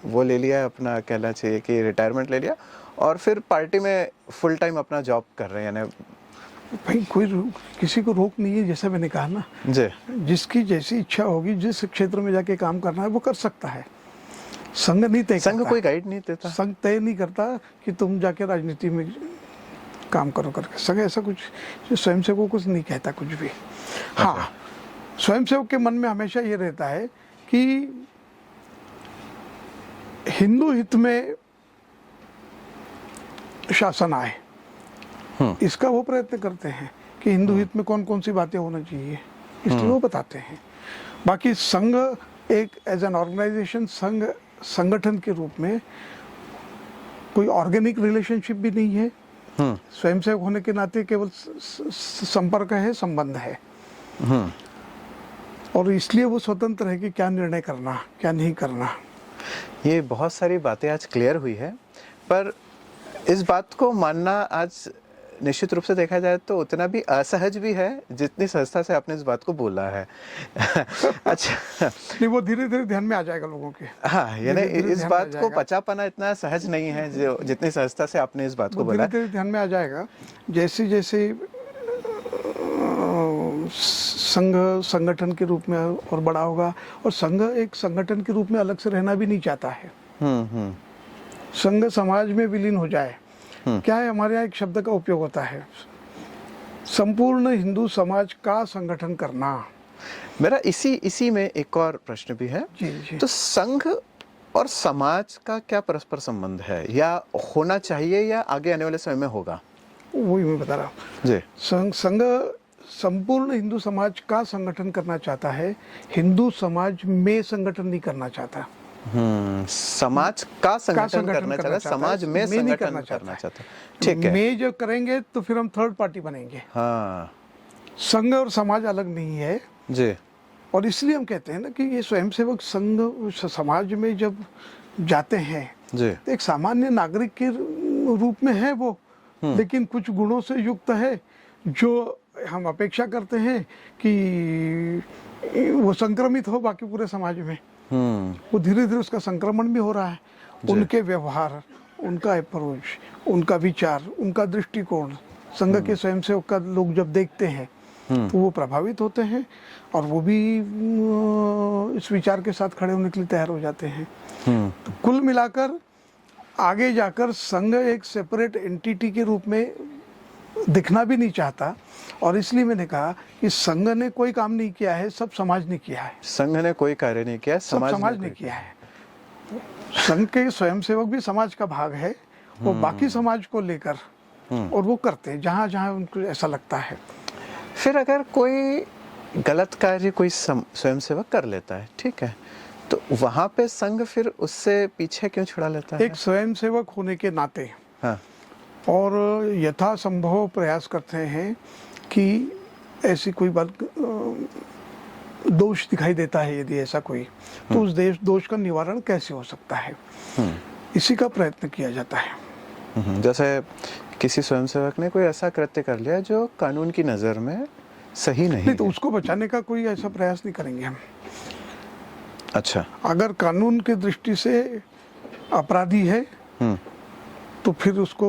वो ले लिया, अपना कहना चाहिए कि रिटायरमेंट ले लिया, और फिर पार्टी में फुल टाइम अपना जॉब कर रहे हैं। यानी भाई कोई किसी को रोक नहीं है, जैसा मैंने कहा ना जी, जिसकी जैसी इच्छा होगी, जिस क्षेत्र में जाके काम करना है वो कर सकता है। संघ नहीं तय करता, संघ कोई गाइड नहीं देता, संघ तय नहीं करता कि तुम जाके राजनीति में काम करो करके। संघ ऐसा कुछ स्वयंसेवकों को नहीं कहता कुछ भी। हाँ, स्वयंसेवक के मन में हमेशा ये रहता है कि हिंदू हित में शासन आए, इसका वो प्रयत्न करते हैं कि हिंदू हित में कौन कौन सी बातें होना चाहिए, इसलिए वो बताते हैं। बाकी संघ एक एज एन ऑर्गेनाइजेशन, संघ संगठन के रूप में कोई ऑर्गेनिक रिलेशनशिप भी नहीं है। स्वयंसेवक होने के नाते केवल संपर्क है, संबंध है, और इसलिए वो स्वतंत्र है कि क्या निर्णय करना क्या नहीं करना। ये बहुत सारी बातें आज क्लियर हुई है, पर इस बात को मानना आज निश्चित रूप से देखा जाए तो उतना भी असहज भी है जितनी सहजता से आपने इस बात को बोला है। अच्छा, नहीं, वो धीरे धीरे ध्यान में आ जाएगा लोगों के। हाँ, यानी इस बात को पचा पाना इतना सहज नहीं है जो जितनी सहजता से आपने इस बात को बोला। धीरे धीरे ध्यान में आ जाएगा। जैसे जैसे संघ संगठन के रूप में और बड़ा होगा, और संघ एक संगठन के रूप में अलग से रहना भी नहीं चाहता है। संघ समाज में विलीन हो जाए। क्या है, हमारे यहाँ एक शब्द का उपयोग होता है, संपूर्ण हिंदू समाज का संगठन करना। मेरा इसी में एक और प्रश्न भी है। जी जी। तो संघ और समाज का क्या परस्पर संबंध है, या होना चाहिए, या आगे आने वाले समय में होगा? वही मैं बता रहा हूँ जी। संघ संपूर्ण हिंदू समाज का संगठन करना चाहता है, हिंदू समाज में संगठन नहीं करना चाहता। समाज का संगठन करना चाहता है, समाज में संगठन करना चाहता है। ठीक है। में जब करेंगे तो फिर हम थर्ड पार्टी बनेंगे। हाँ संघ और समाज अलग नहीं है जी। और इसलिए हम कहते हैं ना कि ये स्वयंसेवक संघ समाज में जब जाते हैं जी। तो एक सामान्य नागरिक के रूप में है वो, लेकिन कुछ गुणों से युक्त है जो हम अपेक्षा करते हैं कि वो संक्रमित हो बाकी पूरे समाज में। वो धीरे धीरे उसका संक्रमण भी हो रहा है। उनके व्यवहार, उनका अप्रोच, उनका विचार, उनका दृष्टिकोण संघ के स्वयंसेवक का लोग जब देखते हैं तो वो प्रभावित होते हैं और वो भी इस विचार के साथ खड़े होने के लिए तैयार हो जाते हैं। तो कुल मिलाकर आगे जाकर संघ एक सेपरेट एंटिटी के रूप में दिखना भी नहीं चाहता और इसलिए मैंने कहा कि संघ ने कोई काम नहीं किया है, सब समाज ने किया है। संघ ने कोई कार्य नहीं किया, समाज ने किया है। संघ के स्वयंसेवक भी समाज का भाग है, वो बाकी समाज को लेकर और वो करते हैं जहाँ जहाँ उनको ऐसा लगता है। फिर अगर कोई गलत कार्य कोई स्वयंसेवक कर लेता है, ठीक है, तो वहां पे संघ फिर उससे पीछे क्यों छुड़ा लेता है? एक स्वयंसेवक होने के नाते हाँ। और यथासंभव प्रयास करते हैं कि ऐसी कोई बात दोष दिखाई देता है, यदि ऐसा कोई, तो उस दोष का निवारण कैसे हो सकता है, इसी का प्रयत्न किया जाता है। जैसे किसी स्वयंसेवक ने कोई ऐसा कृत्य कर लिया जो कानून की नजर में सही नहीं, तो उसको बचाने का कोई ऐसा प्रयास नहीं करेंगे हम। अच्छा। अगर कानून की दृष्टि से अपराधी है तो फिर उसको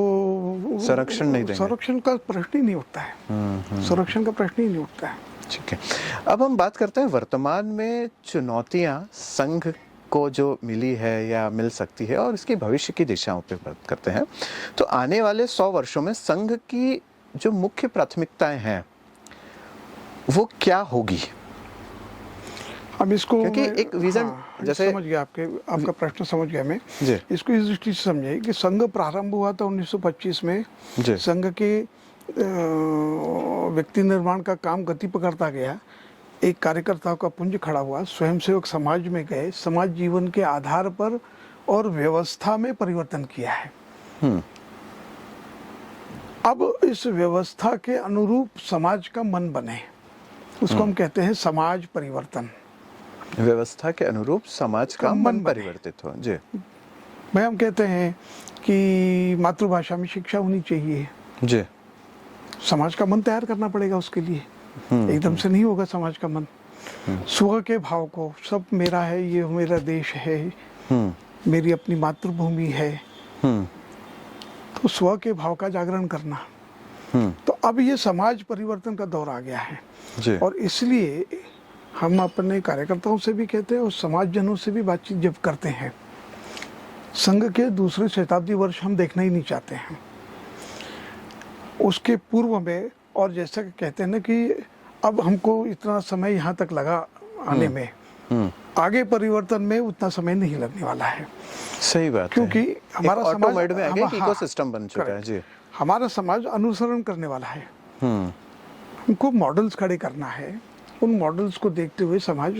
संरक्षण नहीं देंगे। संरक्षण का प्रश्न ही नहीं उठता है। संरक्षण का प्रश्न ही नहीं उठता है। ठीक है। अब हम बात करते हैं वर्तमान में चुनौतियां संघ को जो मिली है या मिल सकती है और इसकी भविष्य की दिशाओं पे बात करते हैं। तो आने वाले 100 वर्षों में संघ की जो मुख्य प्राथमिकताएं हैं वो क्या होगी? अब इसको क्योंकि एक विजन, जैसे समझ गया आपका प्रश्न समझ गया मैं जी। इसको इस दृष्टि से समझिए कि संघ प्रारंभ हुआ था 1925 में। संघ के व्यक्ति निर्माण का काम गति पकड़ता गया, एक कार्यकर्ताओं का पुंज खड़ा हुआ, स्वयंसेवक समाज में गए, समाज जीवन के आधार पर और व्यवस्था में परिवर्तन किया है। अब इस व्यवस्था के अनुरूप समाज का मन बने, उसको हम कहते हैं समाज परिवर्तन। व्यवस्था के अनुरूप समाज का मन परिवर्तित हो। जी। भाई हम कहते हैं कि मातृभाषा में शिक्षा होनी चाहिए। जी। समाज का मन तैयार करना पड़ेगा उसके लिए, एकदम से नहीं होगा समाज का मन। स्व के भाव को, सब मेरा है, ये मेरा देश है, मेरी अपनी मातृभूमि है, तो स्व के भाव का जागरण करना। तो अब ये समाज परिवर्तन का दौर आ गया है जी। और इसलिए हम अपने कार्यकर्ताओं से भी कहते हैं और समाजजनों से भी बातचीत जब करते हैं, संघ के दूसरे शताब्दी वर्ष हम देखना ही नहीं चाहते हैं। उसके पूर्व में, और जैसा कि कहते हैं ना कि अब हमको इतना समय यहाँ तक लगा आने में, आगे परिवर्तन में उतना समय नहीं लगने वाला है। सही बात क्योंकि है। हमारा समाज में एक इकोसिस्टम बन चुका है। जी। हमारा समाज अनुसरण करने वाला है। हमको मॉडल्स खड़े करना है, उन मॉडल्स को देखते हुए समाज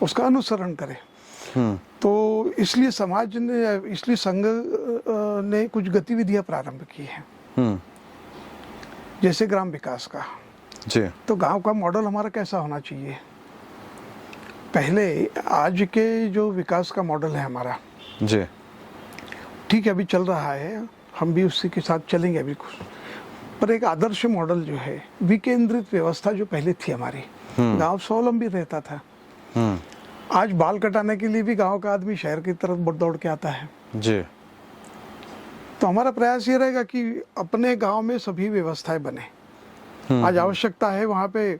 उसका अनुसरण करे। तो इसलिए इसलिए संघ ने कुछ गतिविधियां प्रारंभ की हैं, जैसे ग्राम विकास का। जी। तो गांव का मॉडल हमारा कैसा होना चाहिए? पहले आज के जो विकास का मॉडल है हमारा, जी, ठीक है, अभी चल रहा है, हम भी उसी के साथ चलेंगे अभी कुछ, पर एक आदर्श मॉडल जो है, विकेंद्रित व्यवस्था जो पहले थी हमारी, गांव स्वावलंबी रहता था। आज बाल कटाने के लिए भी गांव का आदमी शहर की तरफ दौड़ के आता है। जी। तो हमारा प्रयास ये रहेगा कि अपने गांव में सभी व्यवस्थाएं बने। आज आवश्यकता है वहाँ पे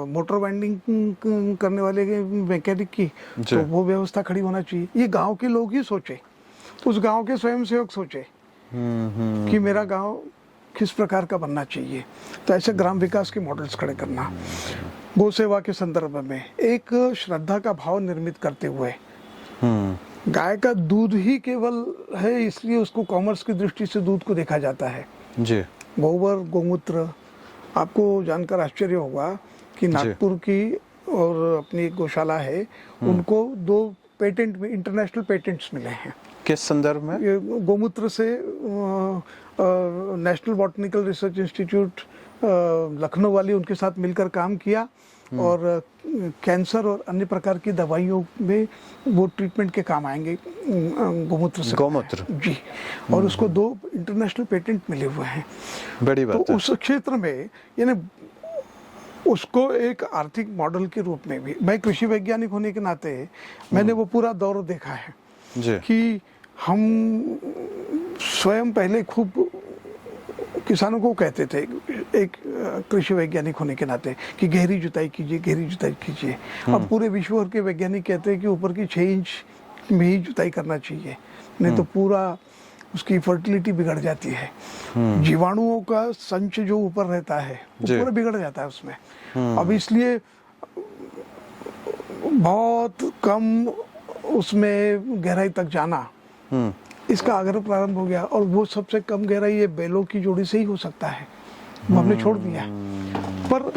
मोटर वाइंडिंग करने वाले मैकेनिक की, तो वो व्यवस्था खड़ी होना चाहिए। ये गांव के लोग ही सोचे, उस गांव के स्वयंसेवक सोचे कि मेरा गांव किस प्रकार का बनना चाहिए। तो ऐसे ग्राम विकास के मॉडल्स खड़े करना, गौ सेवा के संदर्भ में एक श्रद्धा का भाव निर्मित करते हुए, गाय का दूध ही केवल है इसलिए उसको कॉमर्स की दृष्टि से दूध को देखा जाता है। जी। गोबर गोमूत्र, आपको जानकर आश्चर्य होगा कि नागपुर की और अपनी एक गौशाला है, उनको 2 पेटेंट में इंटरनेशनल पेटेंट्स मिले हैं। किस संदर्भ में? ये गोमूत्र से national botanical research institute Lucknow वाली उनके साथ मिलकर काम किया और कैंसर और अन्य प्रकार की दवाइयों में वो ट्रीटमेंट के काम आएंगे गोमूत्र से। गोमूत्र जी। और उसको 2 इंटरनेशनल पेटेंट मिले हुए हैं। बड़ी बात तो है। उस क्षेत्र में यानी उसको एक आर्थिक मॉडल के रूप में भी, मैं कृषि वैज्ञानिक होने के नाते मैंने वो पूरा दौर देखा है जी। कि हम स्वयं पहले खूब किसानों को कहते थे, एक कृषि वैज्ञानिक होने के नाते, कि गहरी जुताई कीजिए, गहरी जुताई कीजिए। अब पूरे विश्व भर के वैज्ञानिक कहते हैं कि ऊपर की 6 इंच में ही जुताई करना चाहिए, नहीं तो पूरा उसकी फर्टिलिटी बिगड़ जाती है। जीवाणुओं का संच जो ऊपर रहता है वो पूरा बिगड़ जाता है उसमें। अब इसलिए बहुत कम उसमें गहराई तक जाना, इसका आग्रह प्रारंभ हो गया। और वो सबसे कम गहराई ये बैलों की जोड़ी से ही हो सकता है, वो हमने छोड़ दिया। पर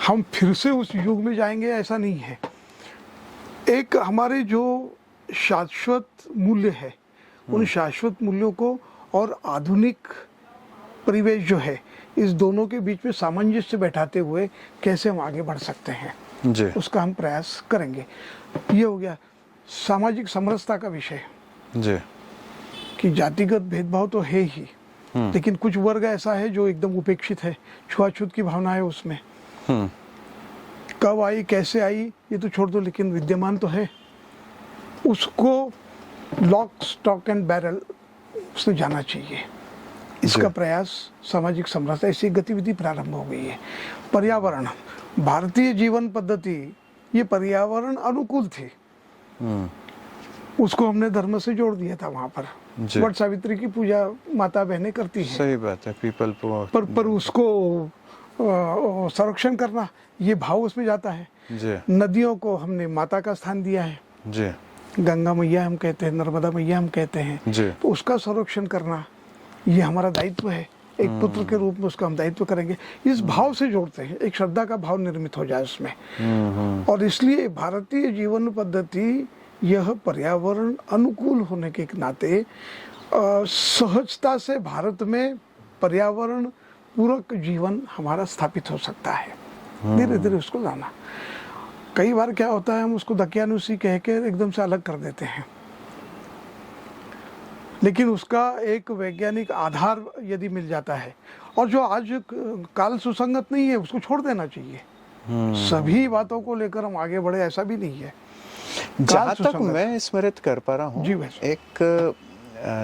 हम फिर से उस युग में जाएंगे ऐसा नहीं है। एक हमारे जो शाश्वत मूल्य है, उन शाश्वत मूल्यों को और आधुनिक परिवेश जो है, इस दोनों के बीच में सामंजस्य बैठाते हुए कैसे हम आगे बढ़ सकते हैं जी। उसका हम प्रयास करेंगे। ये हो गया सामाजिक समरसता का विषय जी। कि जातिगत भेदभाव तो है ही, लेकिन कुछ वर्ग ऐसा है जो एकदम उपेक्षित है, छुआछूत की भावना है उसमें। कब आई कैसे आई ये तो छोड़ दो, लेकिन विद्यमान तो है। उसको लॉक स्टॉक एंड बैरल उसने जाना चाहिए। इसका प्रयास सामाजिक समरसता, ऐसी गतिविधि प्रारंभ हो गई है। पर्यावरण, भारतीय जीवन पद्धति ये पर्यावरण अनुकूल थी, उसको हमने धर्म से जोड़ दिया था। वहां पर वट सावित्री की पूजा माता बहनें करती हैं। सही बात है। पीपल पर उसको संरक्षण करना, ये भाव उसमें जाता है। जी। नदियों को हमने माता का स्थान दिया है, जी। गंगा मैया हम कहते हैं, नर्मदा मैया हम कहते हैं, जी। तो उसका संरक्षण करना ये हमारा दायित्व है। एक पुत्र के रूप में उसका हम दायित्व करेंगे। इस भाव से जोड़ते हैं, एक श्रद्धा का भाव निर्मित हो जाए उसमें। और इसलिए भारतीय जीवन पद्धति यह पर्यावरण अनुकूल होने के नाते सहजता से भारत में पर्यावरण पूरक जीवन हमारा स्थापित हो सकता है। धीरे धीरे उसको लाना। कई बार क्या होता है, हम उसको दकियानुसी कह के एकदम से अलग कर देते हैं, लेकिन उसका एक वैज्ञानिक आधार यदि मिल जाता है, और जो आज काल सुसंगत नहीं है उसको छोड़ देना चाहिए। सभी बातों को लेकर हम आगे बढ़े ऐसा भी नहीं है। जहाँ तक मैं स्मृत कर पा रहा हूँ, एक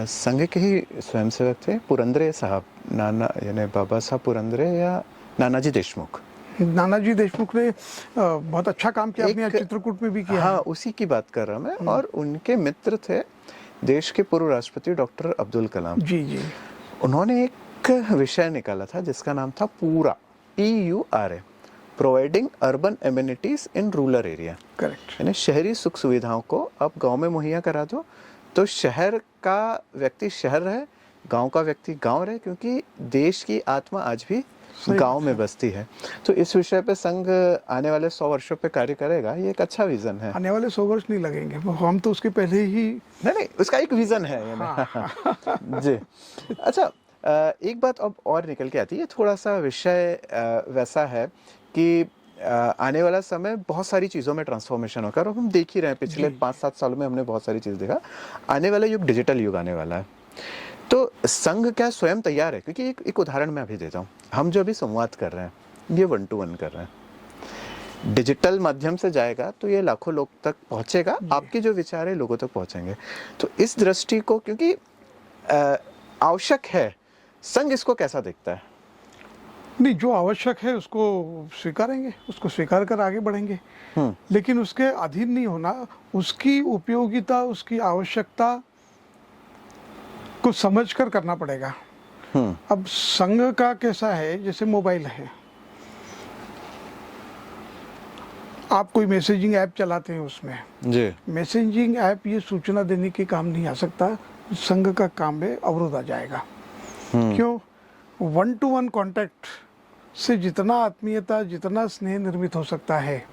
संघ के ही स्वयंसेवक थे पुरंदरे साहब, नाना यानी बाबा साहब पुरंदरे या नानाजी देशमुख। नानाजी देशमुख ने बहुत अच्छा काम किया, अपने चित्रकूट में भी किया। हाँ, उसी की बात कर रहा मैं। और उनके मित्र थे देश के पूर्व राष्ट्रपति डॉक्टर अब्दुल कलाम जी। जी। उन्होंने एक विषय निकाला था जिसका नाम था पूरा, PURA, providing urban amenities in rural area. Correct. यानी शहरी सुख सुविधाओं को आप गांव में मुहैया करा दो, तो शहर का व्यक्ति शहर रहे, गांव का व्यक्ति गांव रहे, क्योंकि देश की आत्मा आज भी गांव में बसती है। तो इस विषय पे संघ आने वाले 100 वर्षों पे कार्य करेगा। ये एक अच्छा विजन है। आने वाले 100 वर्ष नहीं लगेंगे, हम तो उसके पहले ही नहीं, उसका एक विजन है। जी। अच्छा, एक बात अब और निकल के आती है, थोड़ा सा विषय वैसा है कि आने वाला समय बहुत सारी चीज़ों में ट्रांसफॉर्मेशन होगा, और हम देख ही रहे हैं पिछले 5-7 सालों में हमने बहुत सारी चीज़ देखा। आने वाला युग डिजिटल युग आने वाला है, तो संघ क्या स्वयं तैयार है? क्योंकि एक उदाहरण मैं अभी देता हूँ। हम जो अभी संवाद कर रहे हैं ये 1-to-1 कर रहे हैं, डिजिटल माध्यम से जाएगा तो ये लाखों लोग तक पहुँचेगा, आपके जो विचार है लोगों तक पहुँचेंगे। तो इस दृष्टि को क्योंकि आवश्यक है, संघ इसको कैसा देखता है? नहीं, जो आवश्यक है उसको स्वीकारेंगे, उसको स्वीकार कर आगे बढ़ेंगे, लेकिन उसके अधीन नहीं होना। उसकी उपयोगिता, उसकी आवश्यकता कुछ समझ कर करना पड़ेगा। अब संघ का कैसा है, जैसे मोबाइल है, आप कोई मैसेजिंग ऐप चलाते हैं, उसमें जी मैसेजिंग ऐप ये सूचना देने के काम नहीं आ सकता। संघ का काम में अवरोध आ जाएगा। क्यों? 1-to-1 कांटेक्ट से जितना आत्मीयता, जितना स्नेह निर्मित हो सकता है,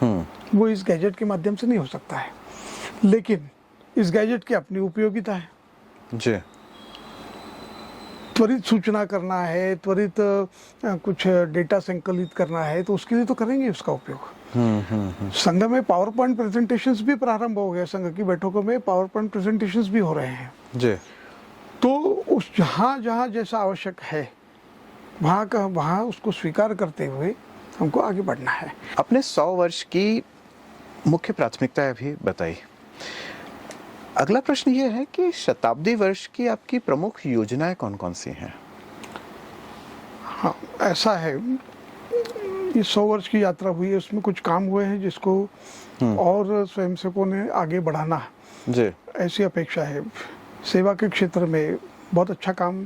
वो इस गैजेट के माध्यम से नहीं हो सकता है। लेकिन इस गैजेट की अपनी उपयोगिता है। जी त्वरित सूचना करना है, त्वरित कुछ डेटा संकलित करना है, तो उसके लिए तो करेंगे उसका उपयोग। संघ में पावर पॉइंट प्रेजेंटेशंस भी प्रारंभ हो गए। संघ की बैठकों में पावर पॉइंट प्रेजेंटेशंस भी हो रहे हैं। जी तो उस जहाँ जहाँ जैसा आवश्यक है, वहाँ उसको स्वीकार करते हुए हमको आगे बढ़ना है। अपने 100 वर्ष की मुख्य प्राथमिकताएं भी बताई। अगला प्रश्न ये है कि शताब्दी वर्ष की आपकी प्रमुख योजनाएं कौन कौन सी हैं? हाँ, ऐसा है, ये 100 वर्ष की यात्रा हुई है, उसमें कुछ काम हुए हैं जिसको और स्वयंसेवकों ने आगे बढ़ाना, जी ऐसी अपेक्षा है। सेवा के क्षेत्र में बहुत अच्छा काम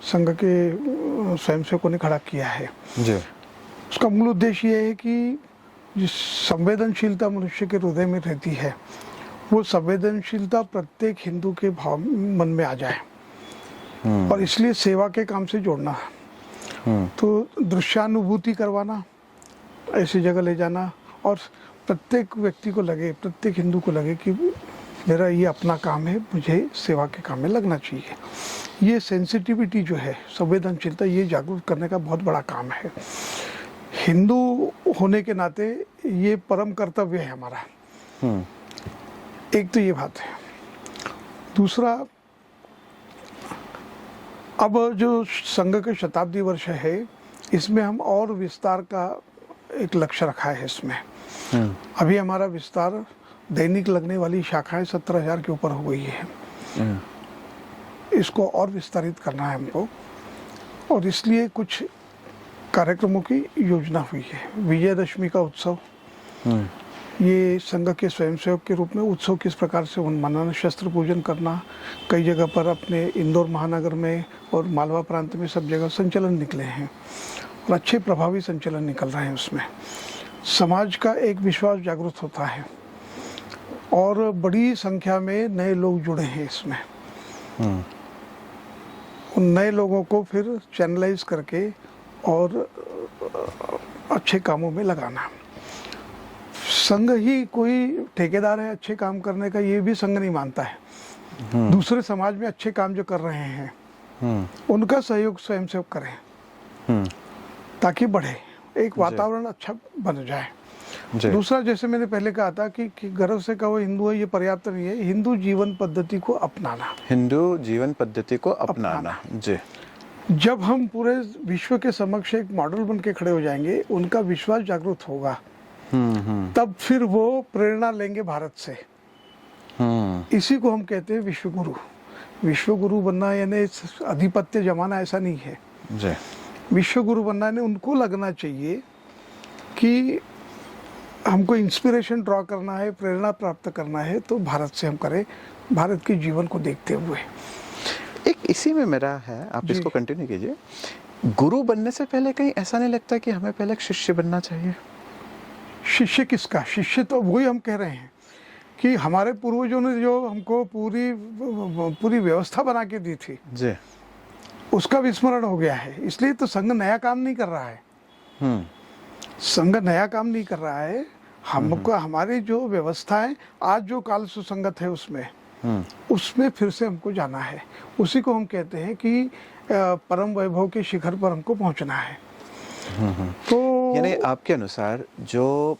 संघ के स्वयंसेवकों ने खड़ा किया है। जी उसका मूल उद्देश्य ये है कि जिस संवेदनशीलता मनुष्य के हृदय में रहती है, वो संवेदनशीलता प्रत्येक हिंदू के भाव मन में आ जाए, और इसलिए सेवा के काम से जोड़ना। तो दृश्यानुभूति करवाना, ऐसी जगह ले जाना, और प्रत्येक व्यक्ति को लगे, प्रत्येक हिंदू को लगे कि मेरा ये अपना काम है, मुझे सेवा के काम में लगना चाहिए। ये सेंसिटिविटी जो है, संवेदनशीलता, ये जागरूक करने का बहुत बड़ा काम है। हिंदू होने के नाते ये परम कर्तव्य है हमारा। एक तो ये बात है। दूसरा, अब जो संघ के शताब्दी वर्ष है, इसमें हम और विस्तार का एक लक्ष्य रखा है इसमें। अभी हमारा विस्तार, दैनिक लगने वाली शाखाएं 17,000 के ऊपर हो गई है। इसको और विस्तारित करना है हमको, और इसलिए कुछ कार्यक्रमों की योजना हुई है। विजयदशमी का उत्सव, ये संघ के स्वयंसेवक के रूप में उत्सव किस प्रकार से मनाना, शस्त्र पूजन करना, कई जगह पर अपने इंदौर महानगर में और मालवा प्रांत में सब जगह संचलन निकले हैं, और अच्छे प्रभावी संचलन निकल रहे हैं। उसमें समाज का एक विश्वास जागृत होता है, और बड़ी संख्या में नए लोग जुड़े हैं इसमें। उन नए लोगों को फिर चैनलाइज करके और अच्छे कामों में लगाना। संघ ही कोई ठेकेदार है अच्छे काम करने का, ये भी संघ नहीं मानता है। दूसरे समाज में अच्छे काम जो कर रहे हैं, उनका सहयोग स्वयंसेवक करें, ताकि बढ़े, एक वातावरण अच्छा बन जाए। दूसरा, जैसे मैंने पहले कहा था कि गर्व से कहो हिंदू है, ये पर्याप्त नहीं है। हिंदू जीवन पद्धति को अपनाना, हिंदू जीवन पद्धति को अपनाना। जी जब हम पूरे विश्व के समक्ष एक मॉडल बन के खड़े हो जाएंगे, उनका विश्वास जागरूक होगा, तब फिर वो प्रेरणा लेंगे भारत से। इसी को हम कहते हैं विश्वगुरु। विश्वगुरु बनना यानी आधिपत्य जमाना, ऐसा नहीं है। जी विश्वगुरु बनना यानी उनको लगना चाहिए कि हमको इंस्पिरेशन ड्रॉ करना है, प्रेरणा प्राप्त करना है, तो भारत से हम करें, भारत के जीवन को देखते हुए। एक इसी में मेरा है, आप इसको कंटिन्यू कीजिए। गुरु बनने से पहले कहीं ऐसा नहीं लगता कि हमें पहले एक शिष्य बनना चाहिए? शिष्य किसका? शिष्य तो वही हम कह रहे हैं कि हमारे पूर्वजों ने जो हमको पूरी व्यवस्था बना के दी थी, जी, उसका विस्मरण हो गया है। इसलिए तो संघ नया काम नहीं कर रहा है। संघ नया काम नहीं कर रहा है। हमको हमारी जो व्यवस्थाएं, आज जो काल सुसंगत है उसमें फिर से हमको जाना है। उसी को हम कहते हैं कि परम वैभव के शिखर पर हमको पहुंचना है। तो यानी आपके अनुसार जो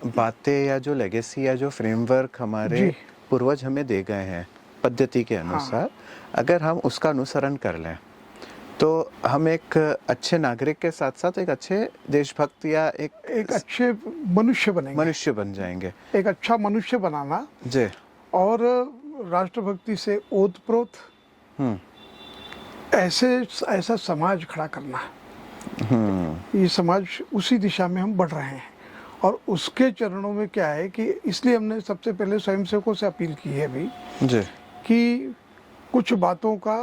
बातें या जो लेगेसी या जो फ्रेमवर्क हमारे पूर्वज हमें दे गए हैं पद्धति के अनुसार, अगर हम उसका अनुसरण कर लें तो हम एक अच्छे नागरिक के साथ साथ एक अच्छे देशभक्त या एक अच्छे मनुष्य बनेंगे, मनुष्य बन जाएंगे। एक अच्छा मनुष्य बनाना जी, और राष्ट्रभक्ति से ओतप्रोत ऐसा समाज खड़ा करना। ये समाज, उसी दिशा में हम बढ़ रहे हैं, और उसके चरणों में क्या है कि इसलिए हमने सबसे पहले स्वयंसेवकों से अपील की है अभी जी, कि कुछ बातों का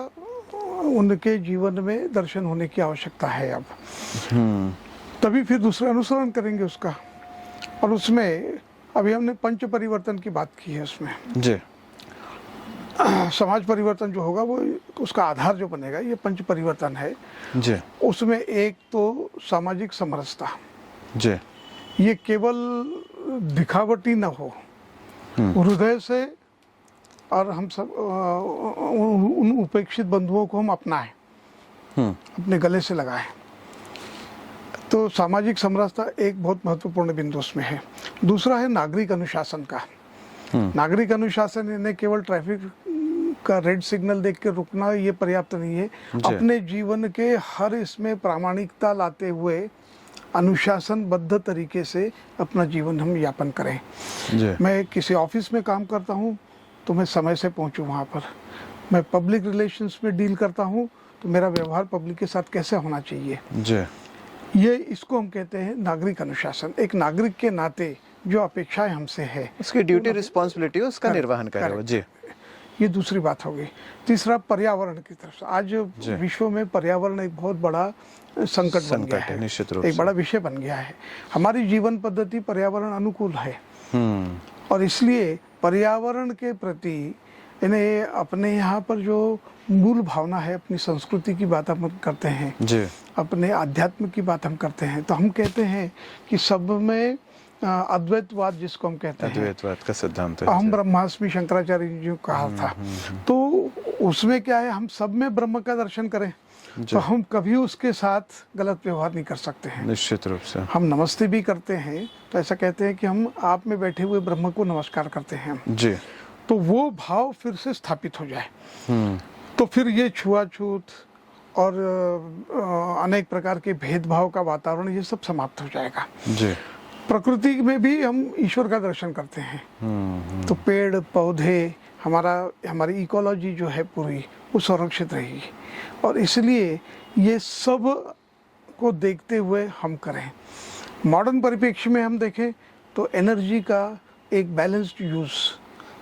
उनके जीवन में दर्शन होने की आवश्यकता है अब। तभी फिर दूसरा अनुसरण करेंगे उसका। और उसमें अभी हमने पंच परिवर्तन की बात की है। उसमें जी समाज परिवर्तन जो होगा वो उसका आधार जो बनेगा ये पंच परिवर्तन है। जी उसमें एक तो सामाजिक समरसता, जी ये केवल दिखावटी न हो, हृदय से, और हम सब उन उपेक्षित बंधुओं को हम अपनाएं, अपने गले से लगाएं। तो सामाजिक समरसता एक बहुत महत्वपूर्ण बिंदु उसमें है। दूसरा है नागरिक अनुशासन का। नागरिक अनुशासन यानी केवल ट्रैफिक का रेड सिग्नल देख के रुकना ये पर्याप्त नहीं है। अपने जीवन के हर इसमें प्रामाणिकता लाते हुए अनुशासनबद्ध तरीके से अपना जीवन हम यापन करें। मैं किसी ऑफिस में काम करता हूँ तो मैं समय से पहुँचूँ वहाँ पर। मैं पब्लिक रिलेशंस में डील करता हूँ तो मेरा व्यवहार पब्लिक के साथ कैसे होना चाहिए, ये इसको हम कहते हैं नागरिक अनुशासन। एक नागरिक के नाते जो अपेक्षाएं हमसे है, उसकी ड्यूटी रिस्पॉन्सिबिलिटी उसका निर्वहन करे वो। जी ये दूसरी बात हो गई। तीसरा पर्यावरण की तरफ से, आज विश्व में पर्यावरण एक बहुत बड़ा संकट बन गया है, निश्चित रूप एक बड़ा विषय बन गया है। हमारी जीवन पद्धति पर्यावरण अनुकूल है और इसलिए पर्यावरण के प्रति इन्हें अपने यहाँ पर जो मूल भावना है, अपनी संस्कृति की बात हम करते हैं जी, अपने आध्यात्म की बात हम करते हैं, तो हम कहते हैं कि सब में अद्वैतवाद जिसको हम कहते हैं, अद्वैतवाद का सिद्धांत है। अहम ब्रह्मास्मि शंकराचार्य जी ने कहा था। तो उसमें क्या है, हम सब में ब्रह्म का दर्शन करें तो हम कभी उसके साथ गलत व्यवहार नहीं कर सकते हैं। निश्चित रूप से हम नमस्ते भी करते हैं तो ऐसा कहते हैं कि हम आप में बैठे हुए ब्रह्म को नमस्कार करते हैं जी। तो वो भाव फिर से स्थापित हो जाए तो फिर ये छुआछूत और अनेक प्रकार के भेदभाव का वातावरण ये सब समाप्त हो जाएगा जी। प्रकृति में भी हम ईश्वर का दर्शन करते हैं तो पेड़ पौधे हमारी इकोलॉजी जो है पूरी वो संरक्षित रहेगी और इसलिए ये सब को देखते हुए हम करें। मॉडर्न परिप्रेक्ष्य में हम देखें तो एनर्जी का एक बैलेंस्ड यूज,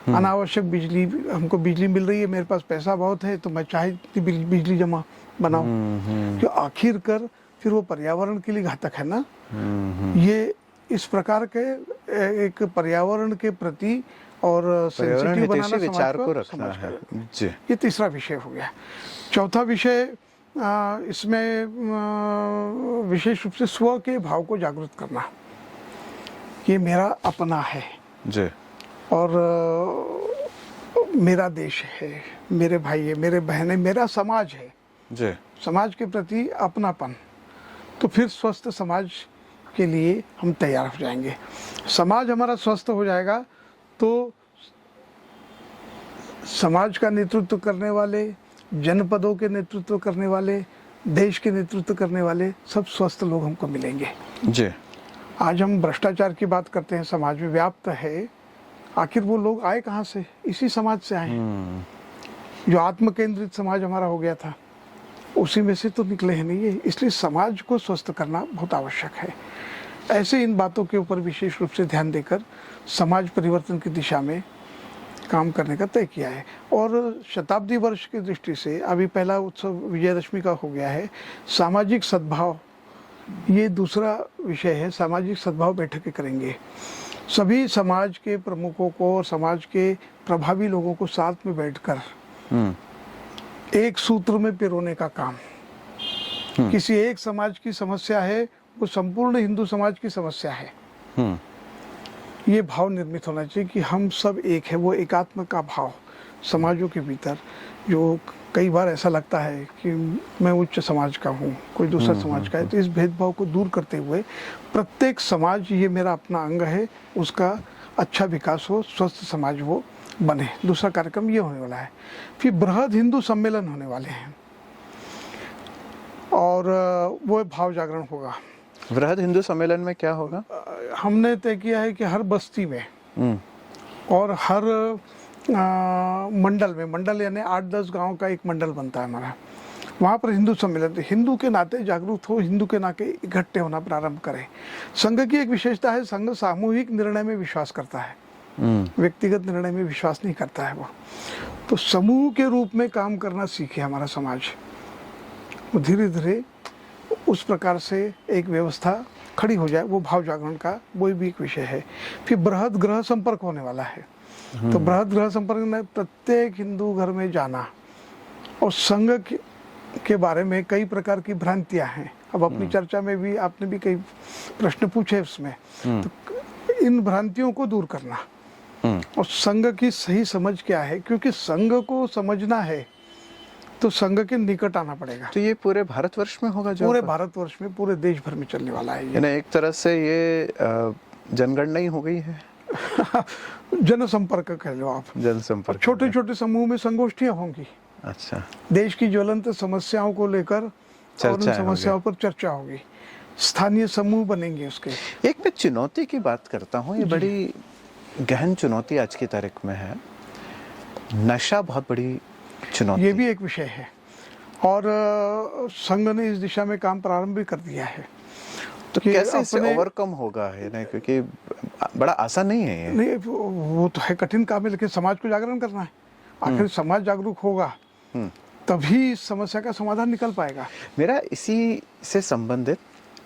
अनावश्यक बिजली, हमको बिजली मिल रही है, मेरे पास पैसा बहुत है तो मैं चाहे बिजली जमा बनाऊं, जो आखिर कर फिर वो पर्यावरण के लिए घातक है ना। ये इस प्रकार के एक पर्यावरण के प्रति और सेंसिटिव बनाना विचार को रखना है जी। ये तीसरा विषय हो गया। चौथा विषय इसमें विशेष रूप से स्व के भाव को जागृत करना, ये मेरा अपना है जी और मेरा देश है, मेरे भाई है, मेरे बहन है, मेरा समाज है जी। समाज के प्रति अपनापन, तो फिर स्वस्थ समाज के लिए हम तैयार हो जाएंगे। समाज हमारा स्वस्थ हो जाएगा तो समाज का नेतृत्व करने वाले, जनपदों के नेतृत्व करने वाले, देश के नेतृत्व करने वाले सब स्वस्थ लोग हमको मिलेंगे जी। आज हम भ्रष्टाचार की बात करते हैं, समाज में व्याप्त है, आखिर वो लोग आए कहाँ से? इसी समाज से आए। जो आत्म केंद्रित समाज हमारा हो गया था उसी में से तो निकले हैं नहीं ये, इसलिए समाज को स्वस्थ करना बहुत आवश्यक है। ऐसे इन बातों के ऊपर विशेष रूप से ध्यान देकर समाज परिवर्तन की दिशा में काम करने का तय किया है। और शताब्दी वर्ष की दृष्टि से अभी पहला उत्सव विजयदशमी का हो गया है, सामाजिक सद्भाव ये दूसरा विषय है। सामाजिक सद्भाव बैठकें करेंगे, सभी समाज के प्रमुखों को और समाज के प्रभावी लोगों को साथ में बैठकर एक सूत्र में पिरोने का काम। किसी एक समाज की समस्या है वो संपूर्ण हिंदू समाज की समस्या है, ये भाव निर्मित होना चाहिए कि हम सब एक है। वो एकात्म का भाव समाजों के भीतर, जो कई बार ऐसा लगता है कि मैं उच्च समाज का हूँ, कोई दूसरा समाज का है, तो इस भेदभाव को दूर करते हुए प्रत्येक समाज ये मेरा अपना अंग है, उसका अच्छा विकास हो, स्वस्थ समाज वो बने। दूसरा कार्यक्रम ये होने वाला है। फिर बृहद हिंदू सम्मेलन होने वाले हैं और वो भाव जागरण होगा। बृहद हिंदू सम्मेलन में क्या होगा? हमने तय किया है कि हर बस्ती में और हर मंडल में, मंडल यानी 8-10 गांव का एक मंडल बनता है हमारा, वहाँ पर हिंदू सम्मेलन, हिंदू के नाते जागरूक हो, हिंदू के नाते इकट्ठे होना प्रारंभ करें। संघ की एक विशेषता है, संघ सामूहिक निर्णय में विश्वास करता है। व्यक्तिगत निर्णय में विश्वास नहीं करता है वो। तो समूह के रूप में काम करना सीखे हमारा समाज। वो धीरे धीरे उस प्रकार से एक व्यवस्था खड़ी हो जाए, वो भाव जागरण का वो भी एक विषय है। फिर बृहद ग्रह संपर्क होने वाला है। तो बृहद ग्रह संपर्क में प्रत्येक हिंदू घर में जाना, और संघ के बारे में कई प्रकार की भ्रांतियां हैं। अब अपनी चर्चा में भी आपने भी कई प्रश्न पूछे उसमें, तो इन भ्रांतियों को दूर करना और संघ की सही समझ क्या है, क्योंकि संघ को समझना है तो संघ के निकट आना पड़ेगा। तो ये पूरे भारतवर्ष में होगा? जो पूरे भारतवर्ष में, पूरे देश भर में चलने वाला है ये। एक तरह से ये जनगणना ही हो गई है। जनसंपर्क कह लो आप। जनसंपर्क। छोटे छोटे समूह में संगोष्ठियां होंगी। अच्छा। देश की ज्वलंत समस्याओं को लेकर और उन समस्याओं पर चर्चा होगी। स्थानीय समूह बनेंगे उसके। एक मैं चुनौती की बात करता हूँ, ये बड़ी गहन चुनौती आज की तारीख में है। नशा बहुत बड़ी चुनौती। ये भी एक विषय है, और संघ ने इस दिशा में काम प्रारंभ भी कर दिया है। तो कैसे इसे ओवरकम होगा है ना, क्योंकि बड़ा आसान नहीं है ये। नहीं, वो तो है कठिन काम है, लेकिन समाज को जागरण करना है। आखिर समाज जागरूक होगा तभी इस समस्या का समाधान निकल पाएगा। मेरा इसी से संबंधित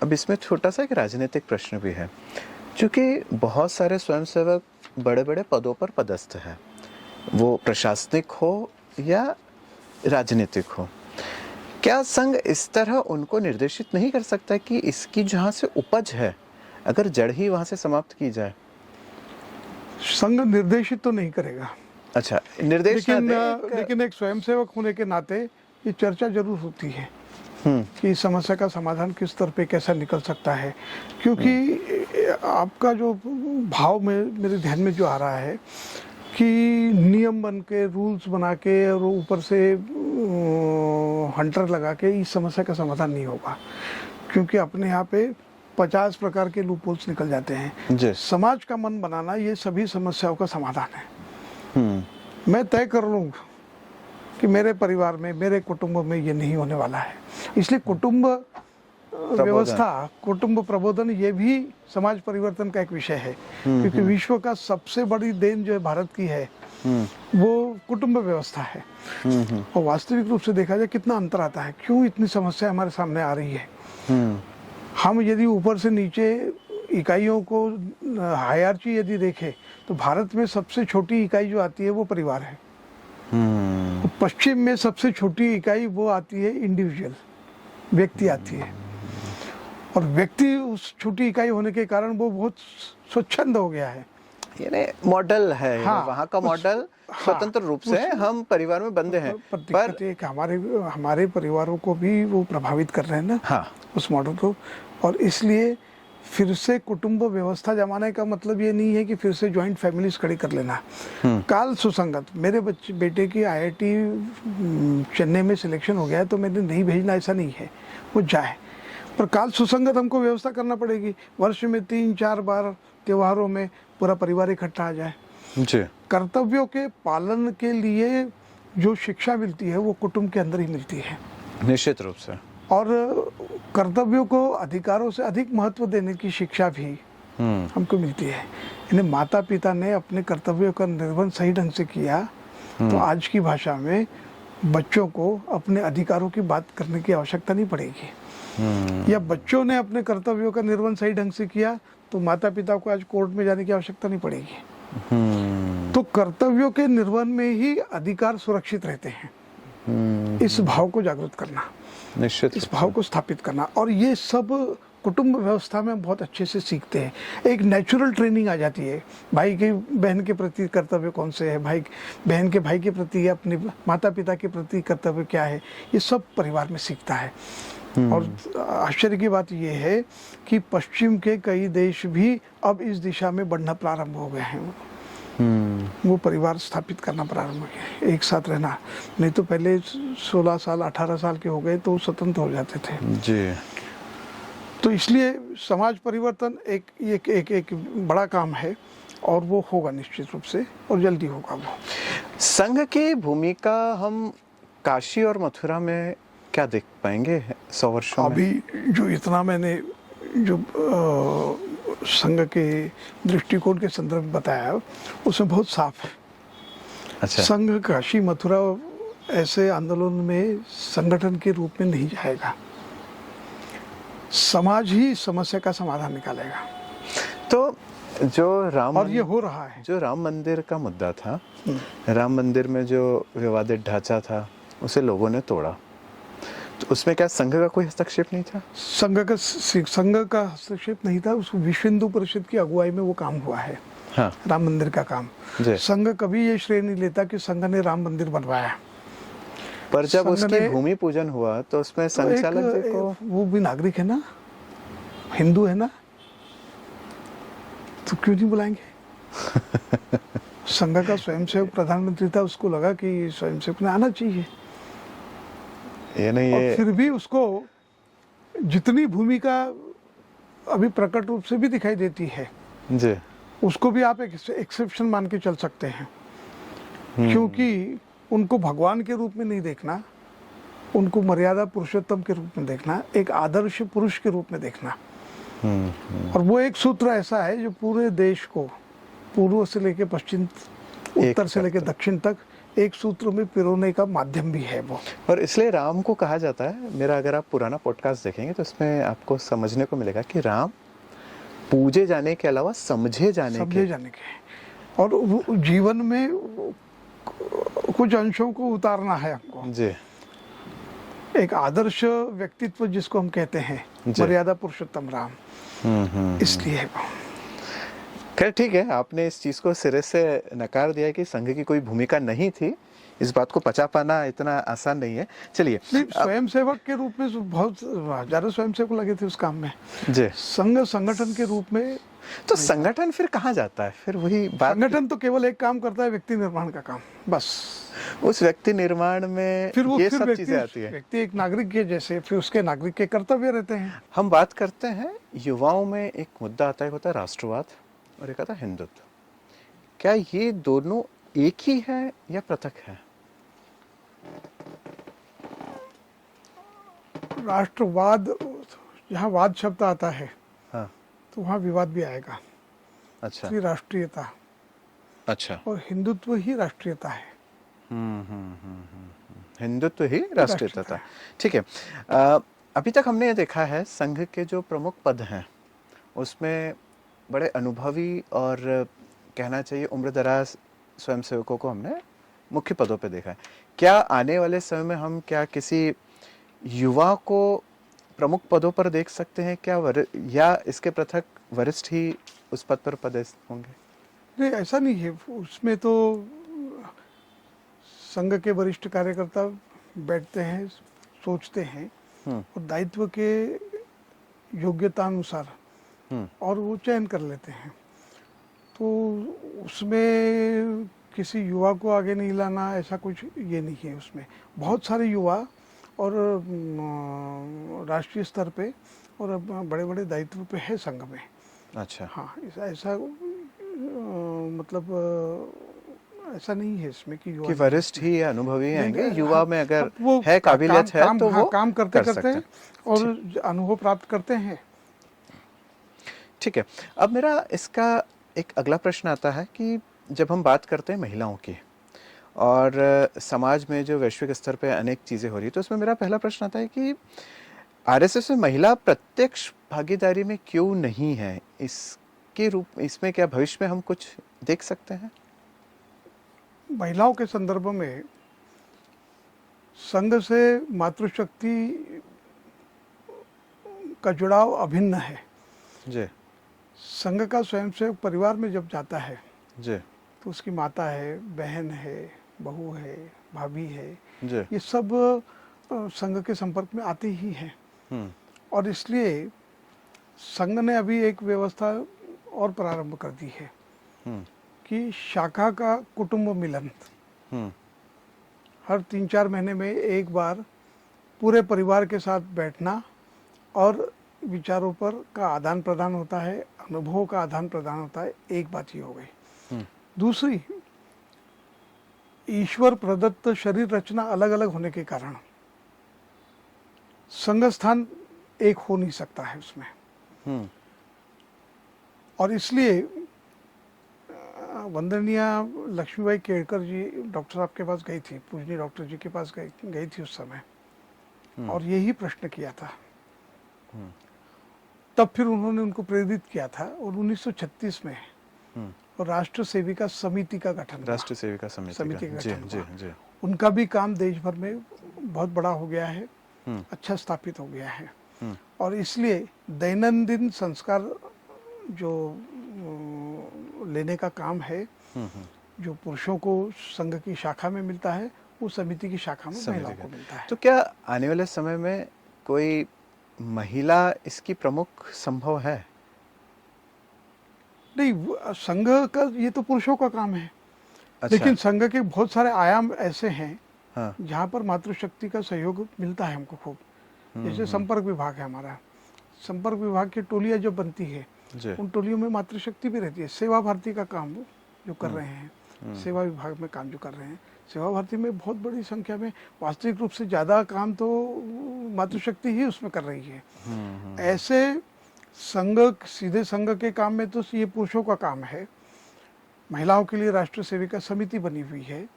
अब इसमें छोटा सा एक राजनीतिक प्रश्न भी है, क्योंकि बहुत सारे स्वयंसेवक बड़े बड़े पदों पर पदस्थ हैं, वो प्रशासनिक हो या राजनीतिक हो। क्या संघ इस तरह उनको निर्देशित नहीं कर सकता कि इसकी जहाँ से उपज है, अगर जड़ ही वहाँ से समाप्त की जाए? संघ निर्देशित तो नहीं करेगा। अच्छा, निर्देश लेकिन एक स्वयंसेवक होने के नाते ये चर्चा जरूर होती है कि इस समस्या का समाधान किस स्तर पे कैसा निकल सकता है। क्योंकि आपका जो भाव में मेरे ध्यान में जो आ रहा है कि नियम बन के, रूल्स बना के और ऊपर से हंटर लगा के इस समस्या का समाधान नहीं होगा, क्योंकि अपने यहाँ पे 50 प्रकार के लूपहोल्स निकल जाते हैं। समाज का मन बनाना ये सभी समस्याओं का समाधान है। मैं तय कर लूँ कि मेरे परिवार में, मेरे कुटुंब में ये नहीं होने वाला है। इसलिए कुटुंब व्यवस्था, कुटुंब प्रबोधन ये भी समाज परिवर्तन का एक विषय है। क्योंकि विश्व का सबसे बड़ी देन जो है भारत की है वो कुटुंब व्यवस्था है। और वास्तविक रूप से देखा जाए कितना अंतर आता है, क्यों इतनी समस्या हमारे सामने आ रही है। हम यदि ऊपर से नीचे इकाइयों को हायरार्ची यदि देखें तो भारत में सबसे छोटी इकाई जो आती है वो परिवार है। पश्चिम में सबसे छोटी इकाई वो आती है इंडिविजुअल, व्यक्ति आती है। और व्यक्ति उस छोटी इकाई होने के कारण वो बहुत स्वच्छंद हो गया है। यानी मॉडल है। वहाँ का मॉडल स्वतंत्र रूप से हम परिवार में बंधे हैं, पर हमारे परिवारों को भी वो प्रभावित कर रहे हैं ना उस मॉडल को। और इसलिए फिर से कुटुंब व्यवस्था जमाने का मतलब ये नहीं है कि फिर से ज्वाइंट फैमिलीज खड़ी कर लेना। काल सुसंगत, मेरे बेटे की IIT चेन्नई में सिलेक्शन हो गया है तो मैंने नहीं भेजना ऐसा नहीं है, वो जाए, पर काल सुसंगत हमको व्यवस्था करना पड़ेगी। वर्ष में 3-4 बार त्योहारों में पूरा परिवार इकट्ठा आ जाए। कर्तव्यों के पालन के लिए जो शिक्षा मिलती है वो कुटुंब के अंदर ही मिलती है, निश्चित रूप से। और कर्तव्यों को अधिकारों से अधिक महत्व देने की शिक्षा भी हमको मिलती है। यानी माता पिता ने अपने कर्तव्यों का निर्वहन सही ढंग से किया तो आज की भाषा में बच्चों को अपने अधिकारों की बात करने की आवश्यकता नहीं पड़ेगी। या बच्चों ने अपने कर्तव्यों का निर्वहन सही ढंग से किया तो माता पिता को आज कोर्ट में जाने की आवश्यकता नहीं पड़ेगी। तो कर्तव्यों के निर्वहन में ही अधिकार सुरक्षित रहते हैं। इस भाव को जागृत करना, निश्चित इस भाव को स्थापित करना, और ये सब कुटुंब व्यवस्था में बहुत अच्छे से सीखते हैं। एक नेचुरल ट्रेनिंग आ जाती है। भाई के बहन के प्रति कर्तव्य कौन से है, भाई बहन के भाई के प्रति या अपने माता पिता के प्रति कर्तव्य क्या है, ये सब परिवार में सीखता है। और आश्चर्य की बात यह है कि पश्चिम के कई देश भी अब इस दिशा में बढ़ना प्रारंभ हो गए हैं। वो परिवार स्थापित करना प्रारंभ हो गया, एक साथ रहना। नहीं तो पहले 16 साल 18 साल के हो गए तो स्वतंत्र हो जाते थे जी। तो इसलिए समाज परिवर्तन एक बड़ा काम है और वो होगा निश्चित रूप से, और जल्दी होगा वो। संघ की भूमिका हम काशी और मथुरा में क्या देख पाएंगे 100 वर्षों में? अभी जो इतना मैंने जो संघ के दृष्टिकोण के संदर्भ में बताया उसमें बहुत साफ है। अच्छा। संघ काशी मथुरा ऐसे आंदोलन में संगठन के रूप में नहीं जाएगा, समाज ही समस्या का समाधान निकालेगा। तो जो और ये हो रहा है। जो राम मंदिर का मुद्दा था, राम मंदिर में जो विवादित ढांचा था उसे लोगों ने तोड़ा, तो उसमें क्या संघ का कोई हस्तक्षेप नहीं था? संघ का हस्तक्षेप नहीं था, उस विश्व हिंदू परिषद की अगुवाई में वो काम हुआ है। हाँ। राम मंदिर का काम संघ कभी ये श्रेय नहीं लेता कि संघ ने राम मंदिर बनवाया, पर जब उसकी भूमि पूजन हुआ तो उसमें संचालक जी को, वो भी नागरिक है ना, हिंदू है ना, तो क्यों नहीं बुलाएंगे? संघ का स्वयंसेवक प्रधानमंत्री था, उसको लगा कि स्वयंसेवक ने आना चाहिए। ये नहीं, ये फिर भी उसको जितनी भूमिका अभी प्रकट रूप से भी दिखाई देती है जी, उसको भी आप एक एक्सेप्शन मान के चल सकते हैं, क्योंकि उनको भगवान के रूप में नहीं देखना, उनको मर्यादा पुरुषोत्तम के रूप में देखना, एक आदर्श पुरुष के रूप में देखना। और वो एक सूत्र ऐसा है जो पूरे देश को पूर्व से लेकर पश्चिम, उत्तर से लेकर दक्षिण तक एक सूत्र में पिरोने का माध्यम भी है वो। और इसलिए राम को कहा जाता है, मेरा अगर आप पुराना पॉडकास्ट देखेंगे तो उसमें आपको समझने को मिलेगा कि राम पूजे जाने के अलावा समझे जाने के और जीवन में कुछ अंशों को उतारना है हमको जी। एक आदर्श व्यक्तित्व जिसको हम कहते हैं मर्यादा पुरुषोत्तम राम, इसलिए खैर ठीक है, आपने इस चीज को सिरे से नकार दिया कि संघ की कोई भूमिका नहीं थी। इस बात को पचा पाना इतना आसान नहीं है। चलिए, स्वयंसेवक के रूप में बहुत हजारों स्वयंसेवक लगे थे उस काम में जी। संघ संगठन के रूप में तो संगठन फिर कहाँ जाता है? फिर वही बात, संगठन तो केवल एक काम करता है, व्यक्ति निर्माण का काम, बस। उस व्यक्ति निर्माण में फिर वो ये फिर सब चीजें आती है। व्यक्ति एक नागरिक के जैसे, फिर उसके नागरिक के कर्तव्य रहते हैं। हम बात करते हैं युवाओं में एक मुद्दा आता है, होता है राष्ट्रवाद, और एक आता है हिंदुत्व। क्या ये दोनों एक ही है या पृथक है? राष्ट्रवाद, जहाँ वाद शब्द आता है हाँ। तो वहाँ विवाद भी आएगा। अच्छा। राष्ट्रीयता, अच्छा। और हिंदुत्व ही राष्ट्रीयता है। हिंदुत्व ही राष्ट्रीयता था, ठीक है। अभी तक हमने ये देखा है संघ के जो प्रमुख पद हैं उसमें बड़े अनुभवी और कहना चाहिए उम्रदराज स्वयंसेवकों को हमने मुख्य पदों पे देखा है। क्या आने वाले समय में हम क्या किसी युवा को प्रमुख पदों पर देख सकते हैं क्या, या इसके पृथक वरिष्ठ ही उस पद पर पदस्थ होंगे? नहीं, ऐसा नहीं है। उसमें तो संघ के वरिष्ठ कार्यकर्ता बैठते हैं, सोचते हैं और दायित्व के योग्यता अनुसार और वो चयन कर लेते हैं। तो उसमें किसी युवा को आगे नहीं लाना, ऐसा कुछ ये नहीं है। उसमें बहुत सारे युवा और राष्ट्रीय स्तर पे और बड़े बड़े दायित्व पे है संघ में। अच्छा। हाँ, ऐसा मतलब ऐसा नहीं है इसमें कि वरिष्ठ ही या अनुभवी आएंगे। युवा में अगर है काबिलियत है तो वो काम करते हैं और अनुभव प्राप्त करते हैं। ठीक है। अब मेरा इसका एक अगला प्रश्न आता है कि जब हम बात करते हैं महिलाओं की और समाज में जो वैश्विक स्तर पे अनेक चीज़ें हो रही है, तो उसमें मेरा पहला प्रश्न आता है कि आरएसएस में महिला प्रत्यक्ष भागीदारी में क्यों नहीं है? इसमें क्या भविष्य में हम कुछ देख सकते हैं? महिलाओं के संदर्भ में संघ से मातृशक्ति का जुड़ाव अभिन्न है जी। संघ का स्वयंसेवक परिवार में जब जाता है जी, तो उसकी माता है, बहन है, बहू है, भाभी है जी। ये सब संघ के संपर्क में आते ही हैं। और इसलिए संघ ने अभी एक व्यवस्था और प्रारंभ कर दी है कि शाखा का कुटुंब मिलन हर 3-4 महीने में एक बार पूरे परिवार के साथ बैठना और विचारों पर का आदान प्रदान होता है, अनुभवों का आदान प्रदान होता है। एक बात ये हो गई। दूसरी, ईश्वर प्रदत्त शरीर रचना अलग अलग होने के कारण संघ स्थान एक हो नहीं सकता है उसमें। और इसलिए वंदनीय लक्ष्मीबाई केड़कर जी डॉक्टर साहब के पास गई थी, पूजनीय डॉक्टर जी के पास गई थी उस समय, और यही प्रश्न किया था। तब फिर उन्होंने उनको प्रेरित किया था, और 1936 में और राष्ट्र सेविका समिति का गठन हुआ। राष्ट्र सेविका समिति का गठन जी हुआ। जी। उनका भी काम देश भर में बहुत बड़ा हो गया है, अच्छा स्थापित हो गया है, और इसलिए दैनंदिन संस्कार जो लेने का काम है, जो पुरुषों को संघ की शाखा में मिलता है, वो समिति की शाखा में महिलाओं को मिलता है। तो क्या आने वाले समय में कोई महिला इसकी प्रमुख संभव है? नहीं, संघ का ये तो पुरुषों का काम है। अच्छा। लेकिन संघ के बहुत सारे आयाम ऐसे हैं हाँ। जहाँ पर मातृशक्ति का सहयोग मिलता है हमको खूब। जैसे संपर्क विभाग है हमारा, संपर्क विभाग की टोलियाँ जो बनती है, उन टोलियों में मातृशक्ति भी रहती है। सेवा भारती का काम जो कर रहे हैं, सेवा विभाग में काम जो कर रहे हैं, सेवा भारती में बहुत बड़ी संख्या में, वास्तविक रूप से ज़्यादा काम तो मातृशक्ति ही उसमें कर रही है। ऐसे संघ, सीधे संघ के काम में तो ये पुरुषों का काम है। महिलाओं के लिए राष्ट्रीय सेविका समिति बनी हुई है,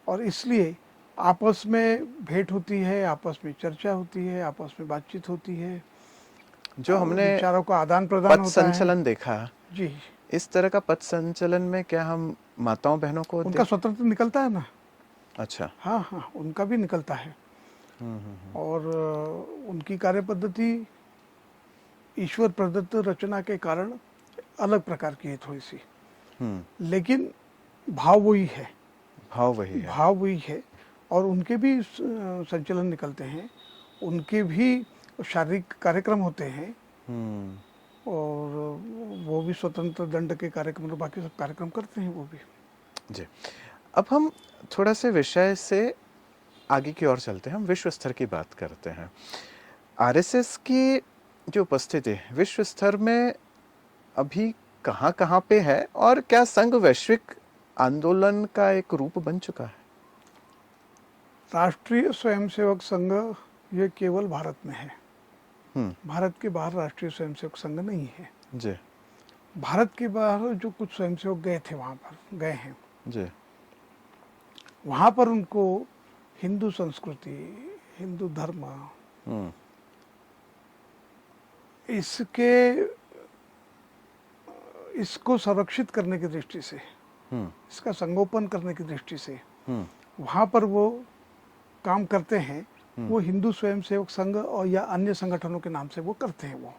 और इसलिए आपस में भेंट होती है, आपस में चर्चा होती है, आपस में बातचीत होती है, जो हमने विचारों का आदान प्रदान पथ होता है। संचलन देखा जी, इस तरह का पथ संचलन में क्या हम माताओं बहनों को उनका स्वतंत्र निकलता है ना। अच्छा। हाँ हाँ, उनका भी निकलता है। और उनकी कार्य पद्धति ईश्वर प्रदत्त रचना के कारण अलग प्रकार की है थोड़ी सी, लेकिन भाव वही है। भाव वही है। भाव वही है, और उनके भी संचलन निकलते हैं, उनके भी शारीरिक कार्यक्रम होते हैं, और वो भी स्वतंत्र दंड के कार्यक्रम और बाकी सब कार्यक्रम करते हैं वो भी। जी, अब हम थोड़ा से विषय से आगे की ओर चलते हैं। हम विश्व स्तर की बात करते हैं। आरएसएस की जो उपस्थिति विश्व स्तर में अभी कहाँ कहाँ पे है, और क्या संघ वैश्विक आंदोलन का एक रूप बन चुका है? राष्ट्रीय स्वयंसेवक संघ ये केवल भारत में है। भारत के बाहर राष्ट्रीय स्वयंसेवक संघ नहीं है। जी। भारत के बाहर जो कुछ स्वयंसेवक गए थे, वहाँ पर गए हैं जी। वहाँ पर उनको हिंदू संस्कृति, हिंदू धर्म, इसको संरक्षित करने की दृष्टि से, इसका संगोपन करने की दृष्टि से वहाँ पर वो काम करते हैं। वो हिंदू स्वयंसेवक संघ और या अन्य संगठनों के नाम से वो करते हैं वो,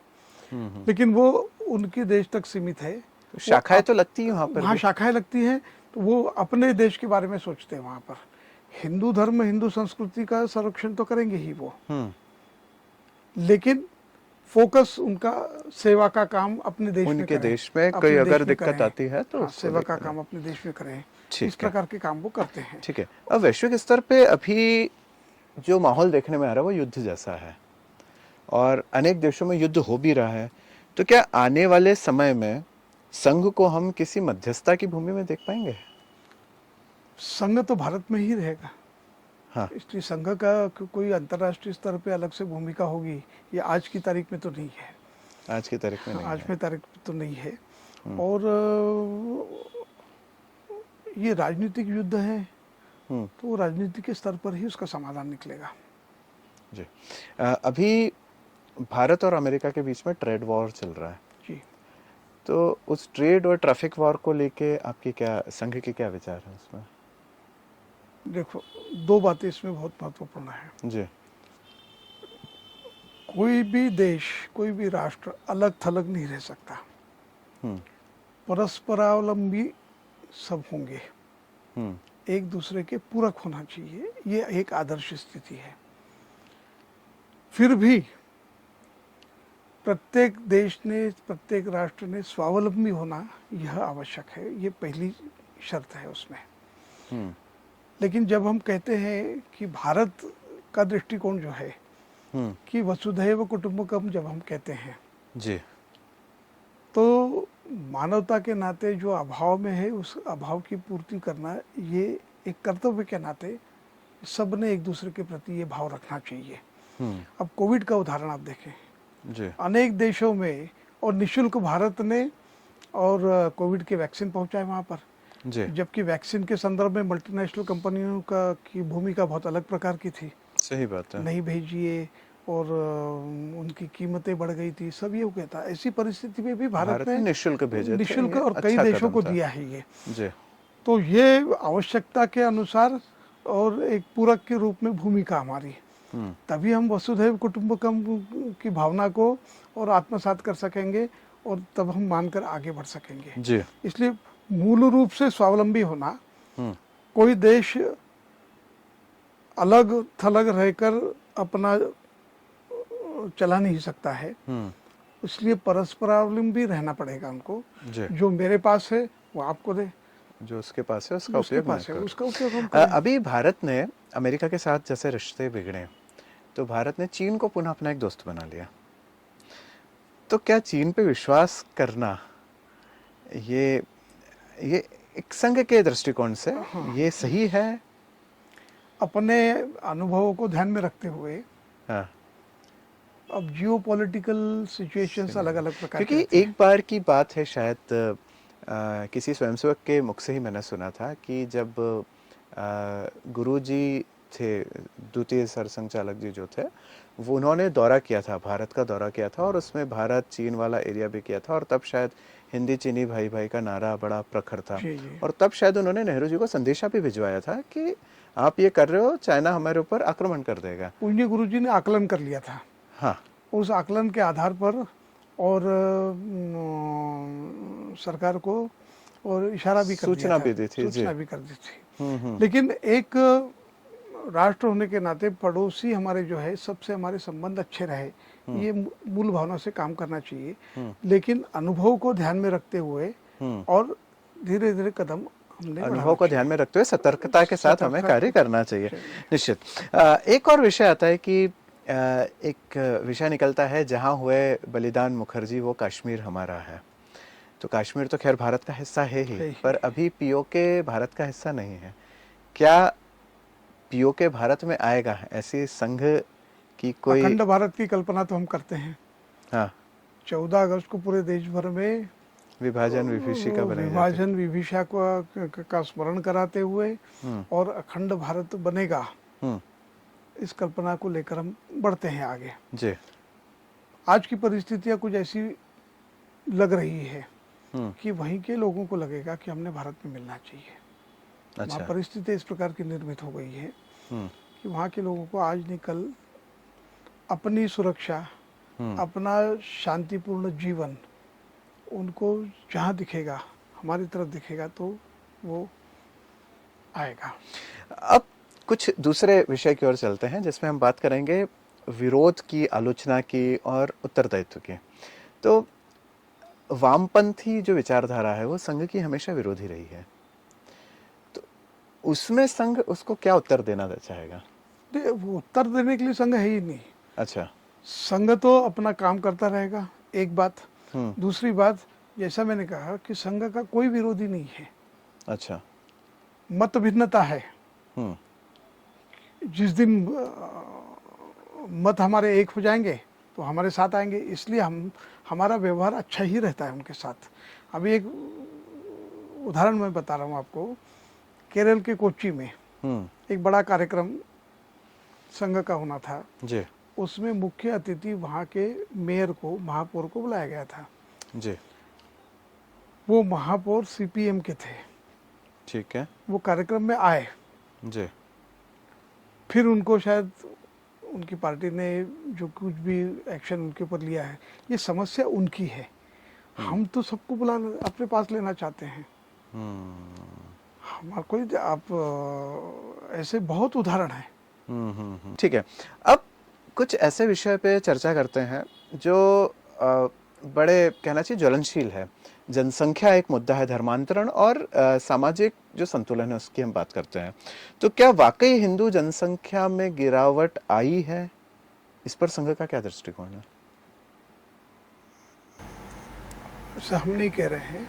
लेकिन वो उनके देश तक सीमित है। शाखाएं तो लगती है वहाँ पर, वहाँ शाखाएं लगती हैं, तो वो अपने देश के बारे में सोचते हैं। वहाँ पर हिंदू धर्म, हिंदू संस्कृति का संरक्षण तो करेंगे ही वो, लेकिन फोकस उनका सेवा का काम अपने देश में उनके करें। देश में कोई अगर दिक्कत आती है तो सेवा का काम अपने देश में करें। इस प्रकार के काम वो करते हैं। ठीक है। अब वैश्विक स्तर पे अभी जो माहौल देखने में आ रहा है वो युद्ध जैसा है, और अनेक देशों में युद्ध हो भी रहा है। तो क्या आने वाले समय में संघ को हम किसी मध्यस्थता की भूमि में देख पाएंगे? संघ तो भारत में ही रहेगा। हाँ। इसलिए संघ का कोई अंतर्राष्ट्रीय स्तर पे अलग से भूमिका होगी, ये आज की तारीख में तो नहीं है। आज की तारीख में नहीं आज है। में तारीख में तो नहीं है। और ये राजनीतिक युद्ध है, तो राजनीति के स्तर पर ही उसका समाधान निकलेगा। जी। अभी भारत और अमेरिका के बीच में ट्रेड वॉर चल रहा है जी। तो उस ट्रेड और ट्रैफिक वॉर को लेके आपकी क्या, संघ के क्या विचार है उसमें? देखो, दो बातें इसमें बहुत महत्वपूर्ण है जी। कोई भी देश, कोई भी राष्ट्र अलग थलग नहीं रह सकता। परस्परावलंबी सब होंगे, एक दूसरे के पूरक होना चाहिए, ये एक आदर्श स्थिति है। फिर भी प्रत्येक देश ने, प्रत्येक राष्ट्र ने स्वावलंबी होना यह आवश्यक है, ये पहली शर्त है उसमें। लेकिन जब हम कहते हैं कि भारत का दृष्टिकोण जो है कि वसुधैव कुटुंबकम जब हम कहते हैं जी, तो मानवता के नाते जो अभाव में है उस अभाव की पूर्ति करना ये एक कर्तव्य के नाते सबने एक दूसरे के प्रति ये भाव रखना चाहिए। अब कोविड का उदाहरण आप देखें जी। अनेक देशों में, और निशुल्क भारत ने और कोविड के वैक्सीन पहुंचाए वहाँ पर। जी, जबकि वैक्सीन के संदर्भ में मल्टीनेशनल कंपनियों का की भूमिका बहुत अलग प्रकार की थी। सही बात है। नहीं भेजिए और उनकी कीमतें बढ़ गई थी, सब ये कहता। ऐसी परिस्थिति में भी भारत ने निःशुल्क भेजे थे, निःशुल्क ये और कई अच्छा देशों कदम को था। दिया है ये। जी, तो ये आवश्यकता के अनुसार और एक पूरक के रूप में भूमिका हमारी, तभी हम वसुधैव कुटुंबकम की भावना को और आत्मसात कर सकेंगे और तब हम मानकर आगे बढ़ सकेंगे। जी, इसलिए मूल रूप से स्वावलंबी होना, कोई देश अलग थलग रहकर अपना चला नहीं सकता है, इसलिए परस्परावलंबी रहना पड़ेगा उनको। जी। जो मेरे पास है वो आपको दे, जो उसके पास है उसका उसके उपयोग पास मैं है करूं। उसका उपयोग हम करें। अभी भारत ने अमेरिका के साथ जैसे रिश्ते बिगड़े, तो भारत ने चीन को पुनः अपना एक दोस्त बना लिया। तो क्या चीन पे विश्वास करना, ये एक संघ के दृष्टिकोण से ये सही है? अपने अनुभवों को ध्यान में रखते हुए हाँ, अब जियो पॉलिटिकल सिचुएशंस अलग अलग प्रकार क्योंकि के एक बार की बात है, शायद किसी स्वयंसेवक के मुख से ही मैंने सुना था कि जब गुरुजी थे, द्वितीय सरसंघचालक जी जो थे, वो उन्होंने दौरा किया था, भारत का दौरा किया था, और उसमें भारत चीन वाला एरिया भी किया था, और तब शायद हिंदी चीनी भाई भाई का नारा बड़ा प्रखर था। जी, जी। और तब शायद उन्होंने नेहरू जी को संदेशा भी भिजवाया था कि आप ये कर रहे हो, चाइना हमारे ऊपर आक्रमण कर देगा। पूज्य गुरुजी ने आकलन कर लिया था। हाँ, उस आकलन के आधार पर और सरकार को और इशारा भी कर दिया सूचना था, भी दी थी, जी। सूचना भी कर दी थी। लेकिन एक राष्ट्र होने के नाते पड़ोसी हमारे जो है सबसे हमारे संबंध अच्छे रहे, ये मूल भावना से काम करना चाहिए। लेकिन अनुभव को ध्यान में रखते हुए और धीरे धीरे कदम हमने अनुभव को ध्यान में रखते हुए सतर्कता के साथ हमें कार्य करना चाहिए, निश्चित। एक और विषय आता है कि एक विषय निकलता है, जहाँ हुए बलिदान मुखर्जी वो कश्मीर हमारा है। तो कश्मीर तो खैर भारत का हिस्सा है ही, पर अभी पीओके भारत का हिस्सा नहीं है। क्या पीओके भारत में आएगा? ऐसी संघ की कोई अखंड भारत की कल्पना तो हम करते हैं। हाँ, 14 अगस्त को पूरे देश भर में विभाजन विभीषिका बनाई जाती है। विभाजन विभीषिका का स्मरण कराते हुए और अखंड भारत बनेगा, इस कल्पना को लेकर हम बढ़ते हैं आगे। जी, आज की परिस्थितियां कुछ ऐसी लग रही है कि वहीं के लोगों को लगेगा कि हमने भारत में मिलना चाहिए। अच्छा, वहाँ परिस्थितियां इस प्रकार की निर्मित हो गई है कि वहाँ के लोगों को आज नहीं कल अपनी सुरक्षा, अपना शांतिपूर्ण जीवन उनको जहाँ दिखेगा, हमारी तरफ दिखेगा तो वो आएगा। अब कुछ दूसरे विषय की ओर चलते हैं, जिसमें हम बात करेंगे विरोध की, आलोचना की और उत्तरदायित्व की। तो वामपंथी जो विचारधारा है वो संघ की हमेशा विरोधी रही है, तो उसमें संघ उसको क्या उत्तर देना चाहेगा? वो उत्तर देने के लिए संघ है ही नहीं। अच्छा, संघ तो अपना काम करता रहेगा, एक बात। दूसरी बात, जैसा मैंने कहा कि संघ का कोई विरोधी नहीं है। अच्छा, मत भिन्नता है। जिस दिन मत हमारे एक हो जाएंगे तो हमारे साथ आएंगे, इसलिए हमारा व्यवहार अच्छा ही रहता है उनके साथ। अभी एक उदाहरण मैं बता रहा हूँ आपको। केरल के कोच्चि में एक बड़ा कार्यक्रम संघ का होना था जी, उसमें मुख्य अतिथि वहाँ के मेयर को, महापौर को बुलाया गया था जी, वो महापौर सीपीएम के थे। ठीक है, वो कार्यक्रम में आए, जी, फिर उनको शायद उनकी पार्टी ने जो कुछ भी एक्शन उनके ऊपर लिया है, ये समस्या उनकी है। हम तो सबको अपने पास लेना चाहते हैं। हमारा कोई आप ऐसे बहुत उदाहरण है। ठीक है। अब कुछ ऐसे विषय पे चर्चा करते हैं जो बड़े कहना चाहिए ज्वलनशील है। जनसंख्या एक मुद्दा है, धर्मांतरण और सामाजिक जो संतुलन है उसकी हम बात करते हैं। तो क्या वाकई हिंदू जनसंख्या में गिरावट आई है? इस पर संघ का क्या दृष्टिकोण है? ऐसा हम नहीं कह रहे हैं।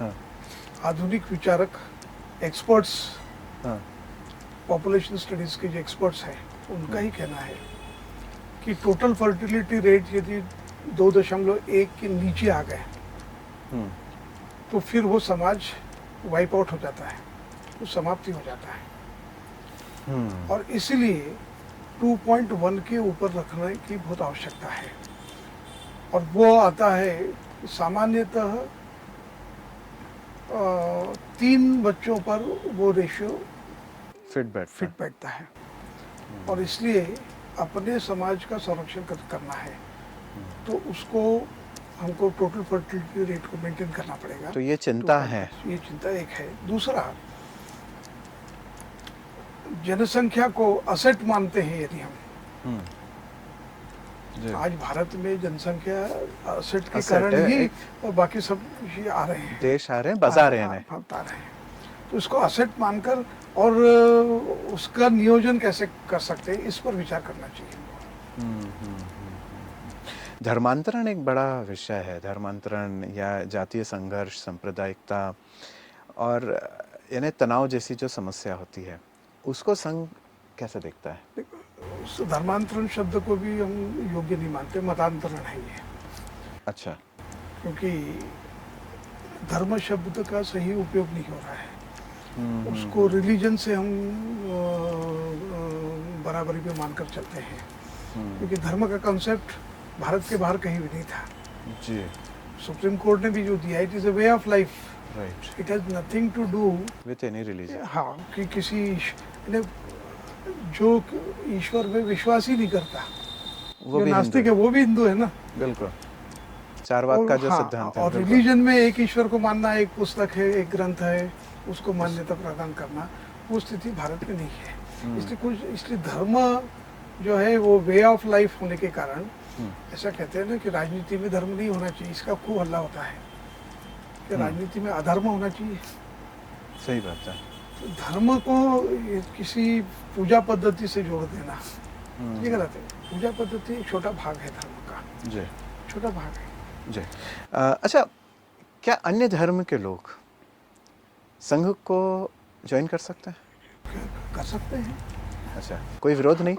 हाँ, आधुनिक विचारक, एक्सपर्ट्स, हाँ, पॉपुलेशन स्टडीज के जो एक्सपर्ट्स हैं उनका ही कहना है कि टोटल फर्टिलिटी रेट यदि 2.1 के नीचे आ गए तो फिर वो समाज वाइप आउट हो जाता है, वो समाप्ति हो जाता है। और इसीलिए 2.1 के ऊपर रखने की बहुत आवश्यकता है। और वो आता है सामान्यतः 3 बच्चों पर वो रेशियो फिट बैठता है। और इसलिए अपने समाज का संरक्षण करना है तो उसको हमको टोटल फर्टिलिटी रेट को मेंटेन करना पड़ेगा। तो ये चिंता है, ये चिंता एक है। दूसरा, जनसंख्या को असेट मानते हैं यदि हम, आज भारत में जनसंख्या असेट के कारण ही और बाकी सब ये आ रहे हैं, देश आ रहे हैं, बजा रहे हैं, आ रहे हैं। तो इसको असेट मानकर और उसका नियोजन कैसे कर सकते हैं, इस पर विचार करना चाहिए। धर्मांतरण एक बड़ा विषय है। धर्मांतरण या जातीय संघर्ष, सांप्रदायिकता और यानी तनाव जैसी जो समस्या होती है, उसको संघ कैसे देखता है? उस धर्मांतरण शब्द को भी हम योग्य नहीं मानते, मतांतरण है ये। अच्छा। क्योंकि धर्म शब्द का सही उपयोग नहीं हो रहा है। उसको रिलीजन से हम बराबरी पे मानकर चलते हैं। क्योंकि धर्म का कंसेप्ट भारत के बाहर कहीं भी नहीं था जी। सुप्रीम कोर्ट ने भी जो दिया, it is a way of life, right, it has nothing to do with any religion. हाँ, कि किसी जो ईश्वर में विश्वास ही नहीं करता, वो जो भी नास्तिक है वो भी हिंदू है ना। बिल्कुल, चारवाक का जो सिद्धांत है। और रिलीजन में एक ईश्वर को मानना, एक पुस्तक है, एक ग्रंथ है, उसको मान्यता प्रदान करना, वो स्थिति भारत में नहीं है। इसलिए धर्म जो है वो वे ऑफ लाइफ होने के कारण ऐसा कहते हैं ना कि राजनीति में धर्म नहीं होना चाहिए। इसका खूब हल्ला होता है कि राजनीति में अधर्म होना चाहिए। सही बात है। तो धर्म को किसी पूजा पद्धति से जोड़ देना ये गलत है। पूजा पद्धति एक छोटा भाग है धर्म का, जी, छोटा भाग है जी। अच्छा, क्या अन्य धर्म के लोग संघ को ज्वाइन कर सकते हैं? कर सकते हैं। अच्छा, कोई विरोध नहीं?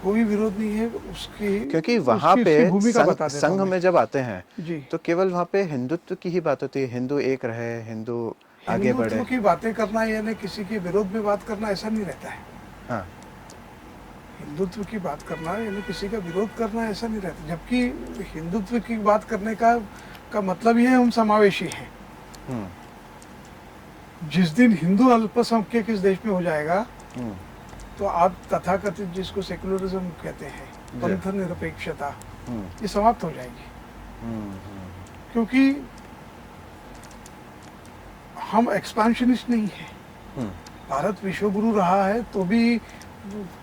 कोई विरोध नहीं है उसकी, क्योंकि वहाँ पे भूमिका बता देता संघ हूं में जब आते हैं जी, तो केवल वहाँ पे हिंदुत्व की ही बात होती है, हिंदू एक रहे, हिंदू आगे बढ़े। हिंदुत्व की बातें करना यानी किसी के विरोध में बात करना ऐसा नहीं रहता है। हाँ, हिंदुत्व की बात करना यानी किसी का विरोध करना ऐसा नहीं रहता। जबकि हिंदुत्व की बात करने का मतलब ये है हम समावेशी हैं। जिस दिन हिंदू अल्पसंख्यक इस देश में हो जाएगा तो आप तथाकथित जिसको सेकुलरिज्म कहते हैं, पंथ निरपेक्षता, ये समाप्त हो जाएगी। क्योंकि हम एक्सपेंशनिस्ट नहीं है। भारत विश्व गुरु रहा है तो भी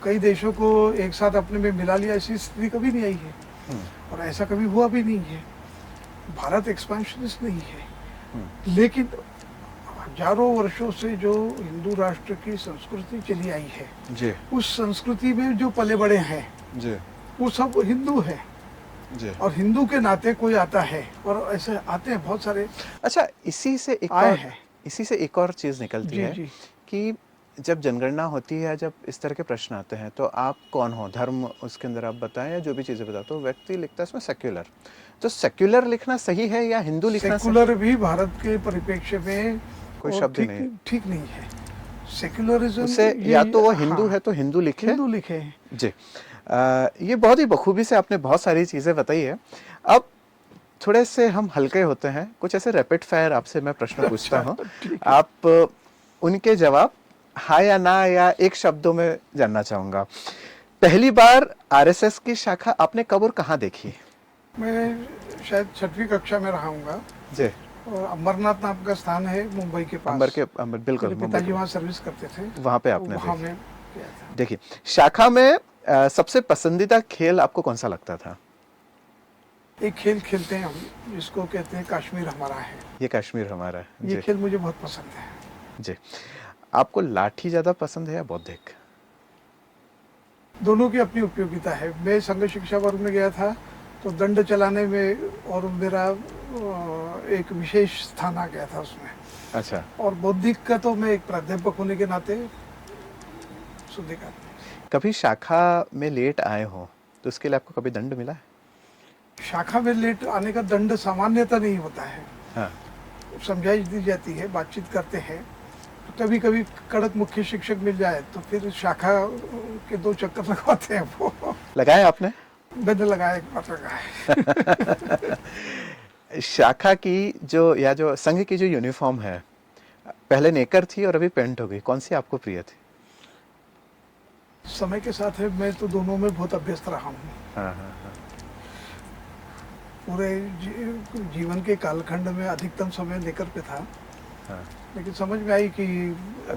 कई देशों को एक साथ अपने में मिला लिया, ऐसी स्थिति कभी नहीं आई है और ऐसा कभी हुआ भी नहीं है। भारत एक्सपेंशनिस्ट नहीं है। लेकिन हजारों वर्षों से जो हिंदू राष्ट्र की संस्कृति चली आई है जी, उस संस्कृति में जो पले बड़े हैं जी, वो सब हिंदू है जी। और हिंदू के नाते कोई आता है और ऐसे आते हैं बहुत सारे। अच्छा, इसी से एक और चीज निकलती है जी। कि जब जनगणना होती है, जब इस तरह के प्रश्न आते हैं तो आप कौन हो, धर्म उसके अंदर आप बताएं या जो भी चीजें बताओ, तो व्यक्ति लिखता है इसमें सेक्युलर। तो सेक्युलर लिखना सही है या हिंदू लिखना? सेक्युलर भी भारत के परिप्रेक्ष्य में कोई शब्द नहीं, ठीक नहीं है। सेक्युलरिज्म उसे या तो वो हिंदू है तो हिंदू लिखे, हिंदू लिखे जी। ये बहुत ही बखूबी से आपने बहुत सारी चीजें बताई है। अब थोड़े से हम हल्के होते हैं, कुछ ऐसे रैपिड फायर आपसे मैं प्रश्न पूछता हूँ, आप उनके जवाब हाँ या ना या एक शब्दों में जानना चाहूंगा। पहली बार आरएसएस की शाखा आपने कब और कहाँ देखी? मैं शायद 6वीं कक्षा में रहा हूँगा जी। और अमरनाथ नाम का स्थान है मुंबई के पास। बिल्कुल, मेरे पिताजी वहाँ सर्विस करते थे, वहाँ पे आपने वहाँ में किया था। देखिए, शाखा में सबसे पसंदीदा खेल आपको कौन सा लगता था? एक खेल खेलते हैं हम जिसको कहते हैं कश्मीर हमारा है। ये कश्मीर हमारा है। ये खेल मुझे बहुत पसंद है। जी। आपको लाठी ज्यादा पसंद है या बौद्धिक? दोनों की अपनी उपयोगिता है। मैं संघ शिक्षा वर्ग में गया था तो दंड चलाने में और मेरा एक विशेष स्थान आ गया था उसमें। अच्छा। और बौद्धिक का तो मैं एक प्राध्यापक होने के नाते सुधिका। कभी शाखा में लेट आए हो तो उसके लिए आपको कभी दंड मिला है? शाखा में लेट आने का दंड सामान्यतः नहीं होता है। हाँ। समझाइश दी जाती है, बातचीत करते हैं। कभी कभी कड़क मुख्य शिक्षक मिल जाए तो फिर शाखा के 2 चक्कर लगवाते हैं वो। लगाए आपने? मैंने लगाया, एक बार लगाया। शाखा की जो संघ की जो यूनिफॉर्म है, पहले नेकर थी और अभी पैंट हो गई, कौन सी आपको प्रिय थी? समय के साथ है, मैं तो दोनों में बहुत अभ्यस्त रहा हूँ। हाँ हाँ हाँ। पूरे जीवन के कालखंड में अधिकतम समय नेकर पे था। हाँ लेकिन समझ में आई कि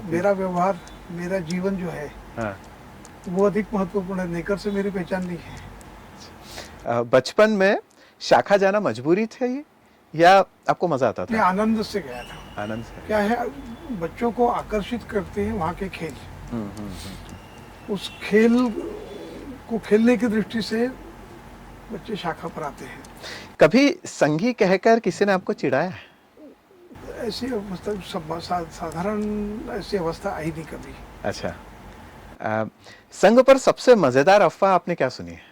मेरा व्यवहार, मेरा जीवन जो है हाँ। वो अधिक महत्वपूर्ण है, नेकर से मेरी पहचान नहीं है। बचपन में शाखा जाना मजबूरी थी या आपको मजा आता मैं था? आनंद से गया था। आनंद से? क्या है, बच्चों को आकर्षित करते हैं वहाँ के खेल। उस खेल को खेलने की दृष्टि से बच्चे शाखा पर आते हैं। कभी संघी कहकर किसी ने आपको चिढ़ाया है? ऐसी अवस्था साधारण ऐसी अवस्था आई नहीं कभी। अच्छा। संघ पर सबसे मजेदार अफवाह आपने क्या सुनी है?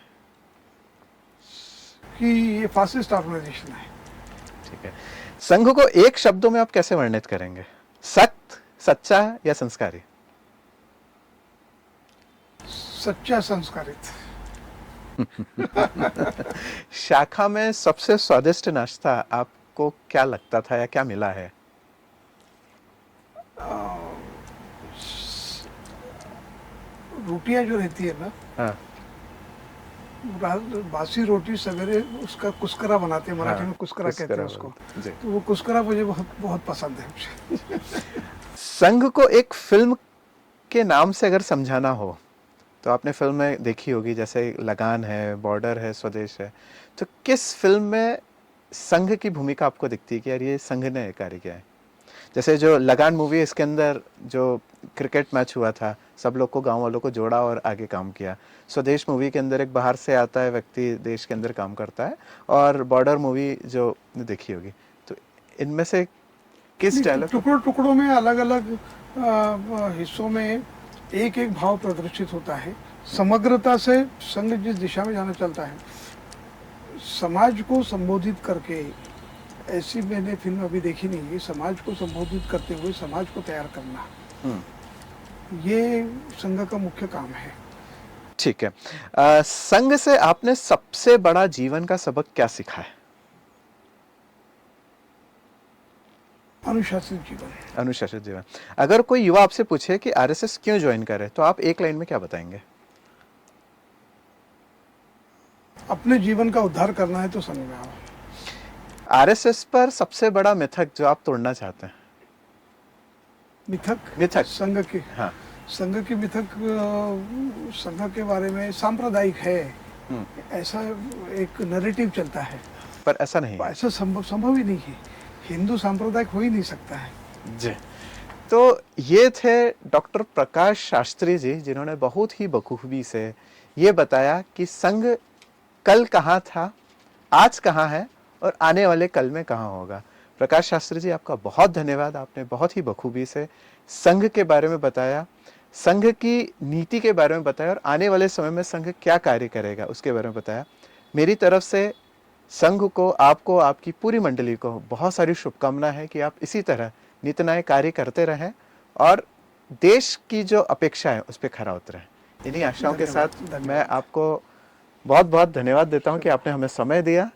कि ये फासिस्ट ऑर्गेनाइजेशन है। ठीक है। संघ को एक शब्दों में आप कैसे वर्णित करेंगे? सख्त, सच्चा या संस्कारी? सच्चा, संस्कारित। शाखा में सबसे स्वादिष्ट नाश्ता आपको क्या लगता था या क्या मिला है? रोटियां जो रहती है ना, हाँ बासी रोटी सवेरे उसका कुस्करा बनाते हैं, मराठी हाँ, में कुस्करा कहते हैं उसको। जी। तो वो कुस्करा मुझे बहुत बहुत पसंद है मुझे। संघ को एक फिल्म के नाम से अगर समझाना हो तो आपने फिल्म में देखी होगी, जैसे लगान है, बॉर्डर है, स्वदेश है, तो किस फिल्म में संघ की भूमिका आपको दिखती है कि यार ये संघ ने कार्य किया है? जैसे जो लगान मूवी है, इसके अंदर जो क्रिकेट मैच हुआ था, सब लोग को, गांव वालों को जोड़ा और आगे काम किया। स्वदेश मूवी के अंदर एक बाहर से आता है व्यक्ति, देश के अंदर काम करता है। और बॉर्डर मूवी जो देखी होगी, तो इनमें से किस डायलॉग? टुकड़ों टुकड़ों में अलग अलग हिस्सों में एक एक भाव प्रदर्शित होता है। समग्रता से संघ जिस दिशा में जाना चलता है, समाज को संबोधित करके, ऐसी मैंने फिल्म अभी देखी नहीं है, समाज को संबोधित करते हुए समाज को तैयार करना, ये संघ का मुख्य काम है। ठीक है। संघ से आपने सबसे बड़ा जीवन का सबक क्या सीखा है? अनुशासित जीवन। अनुशासित जीवन। अगर कोई युवा आपसे पूछे कि आरएसएस क्यों ज्वाइन करे, तो आप एक लाइन में क्या बताएंगे? अपने जीवन का उद्धार करना है तो संघ में आओ। आरएसएस पर सबसे बड़ा मिथक जो आप तोड़ना चाहते हैं? मिथक संघ की, हाँ। संघ की मिथक, संघ के बारे में सांप्रदायिक है, ऐसा एक नैरेटिव चलता है। पर ऐसा नहीं है। ऐसा संभव ही नहीं है। हिंदू सांप्रदायिक हो ही नहीं सकता है। जी। तो ये थे डॉक्टर प्रकाश शास्त्री जी, जिन्होंने बहुत ही बखूबी से ये बताया कि संघ कल कहाँ था, आज कहाँ है और आने वाले कल में कहाँ होगा। प्रकाश शास्त्री जी, आपका बहुत धन्यवाद। आपने बहुत ही बखूबी से संघ के बारे में बताया, संघ की नीति के बारे में बताया और आने वाले समय में संघ क्या कार्य करेगा उसके बारे में बताया। मेरी तरफ से संघ को, आपको, आपकी पूरी मंडली को बहुत सारी शुभकामनाएं हैं कि आप इसी तरह नित नए कार्य करते रहें और देश की जो अपेक्षा है उस पर खरा उतरें। इन्हीं आशाओं के साथ मैं आपको बहुत बहुत धन्यवाद देता हूं कि आपने हमें समय दिया।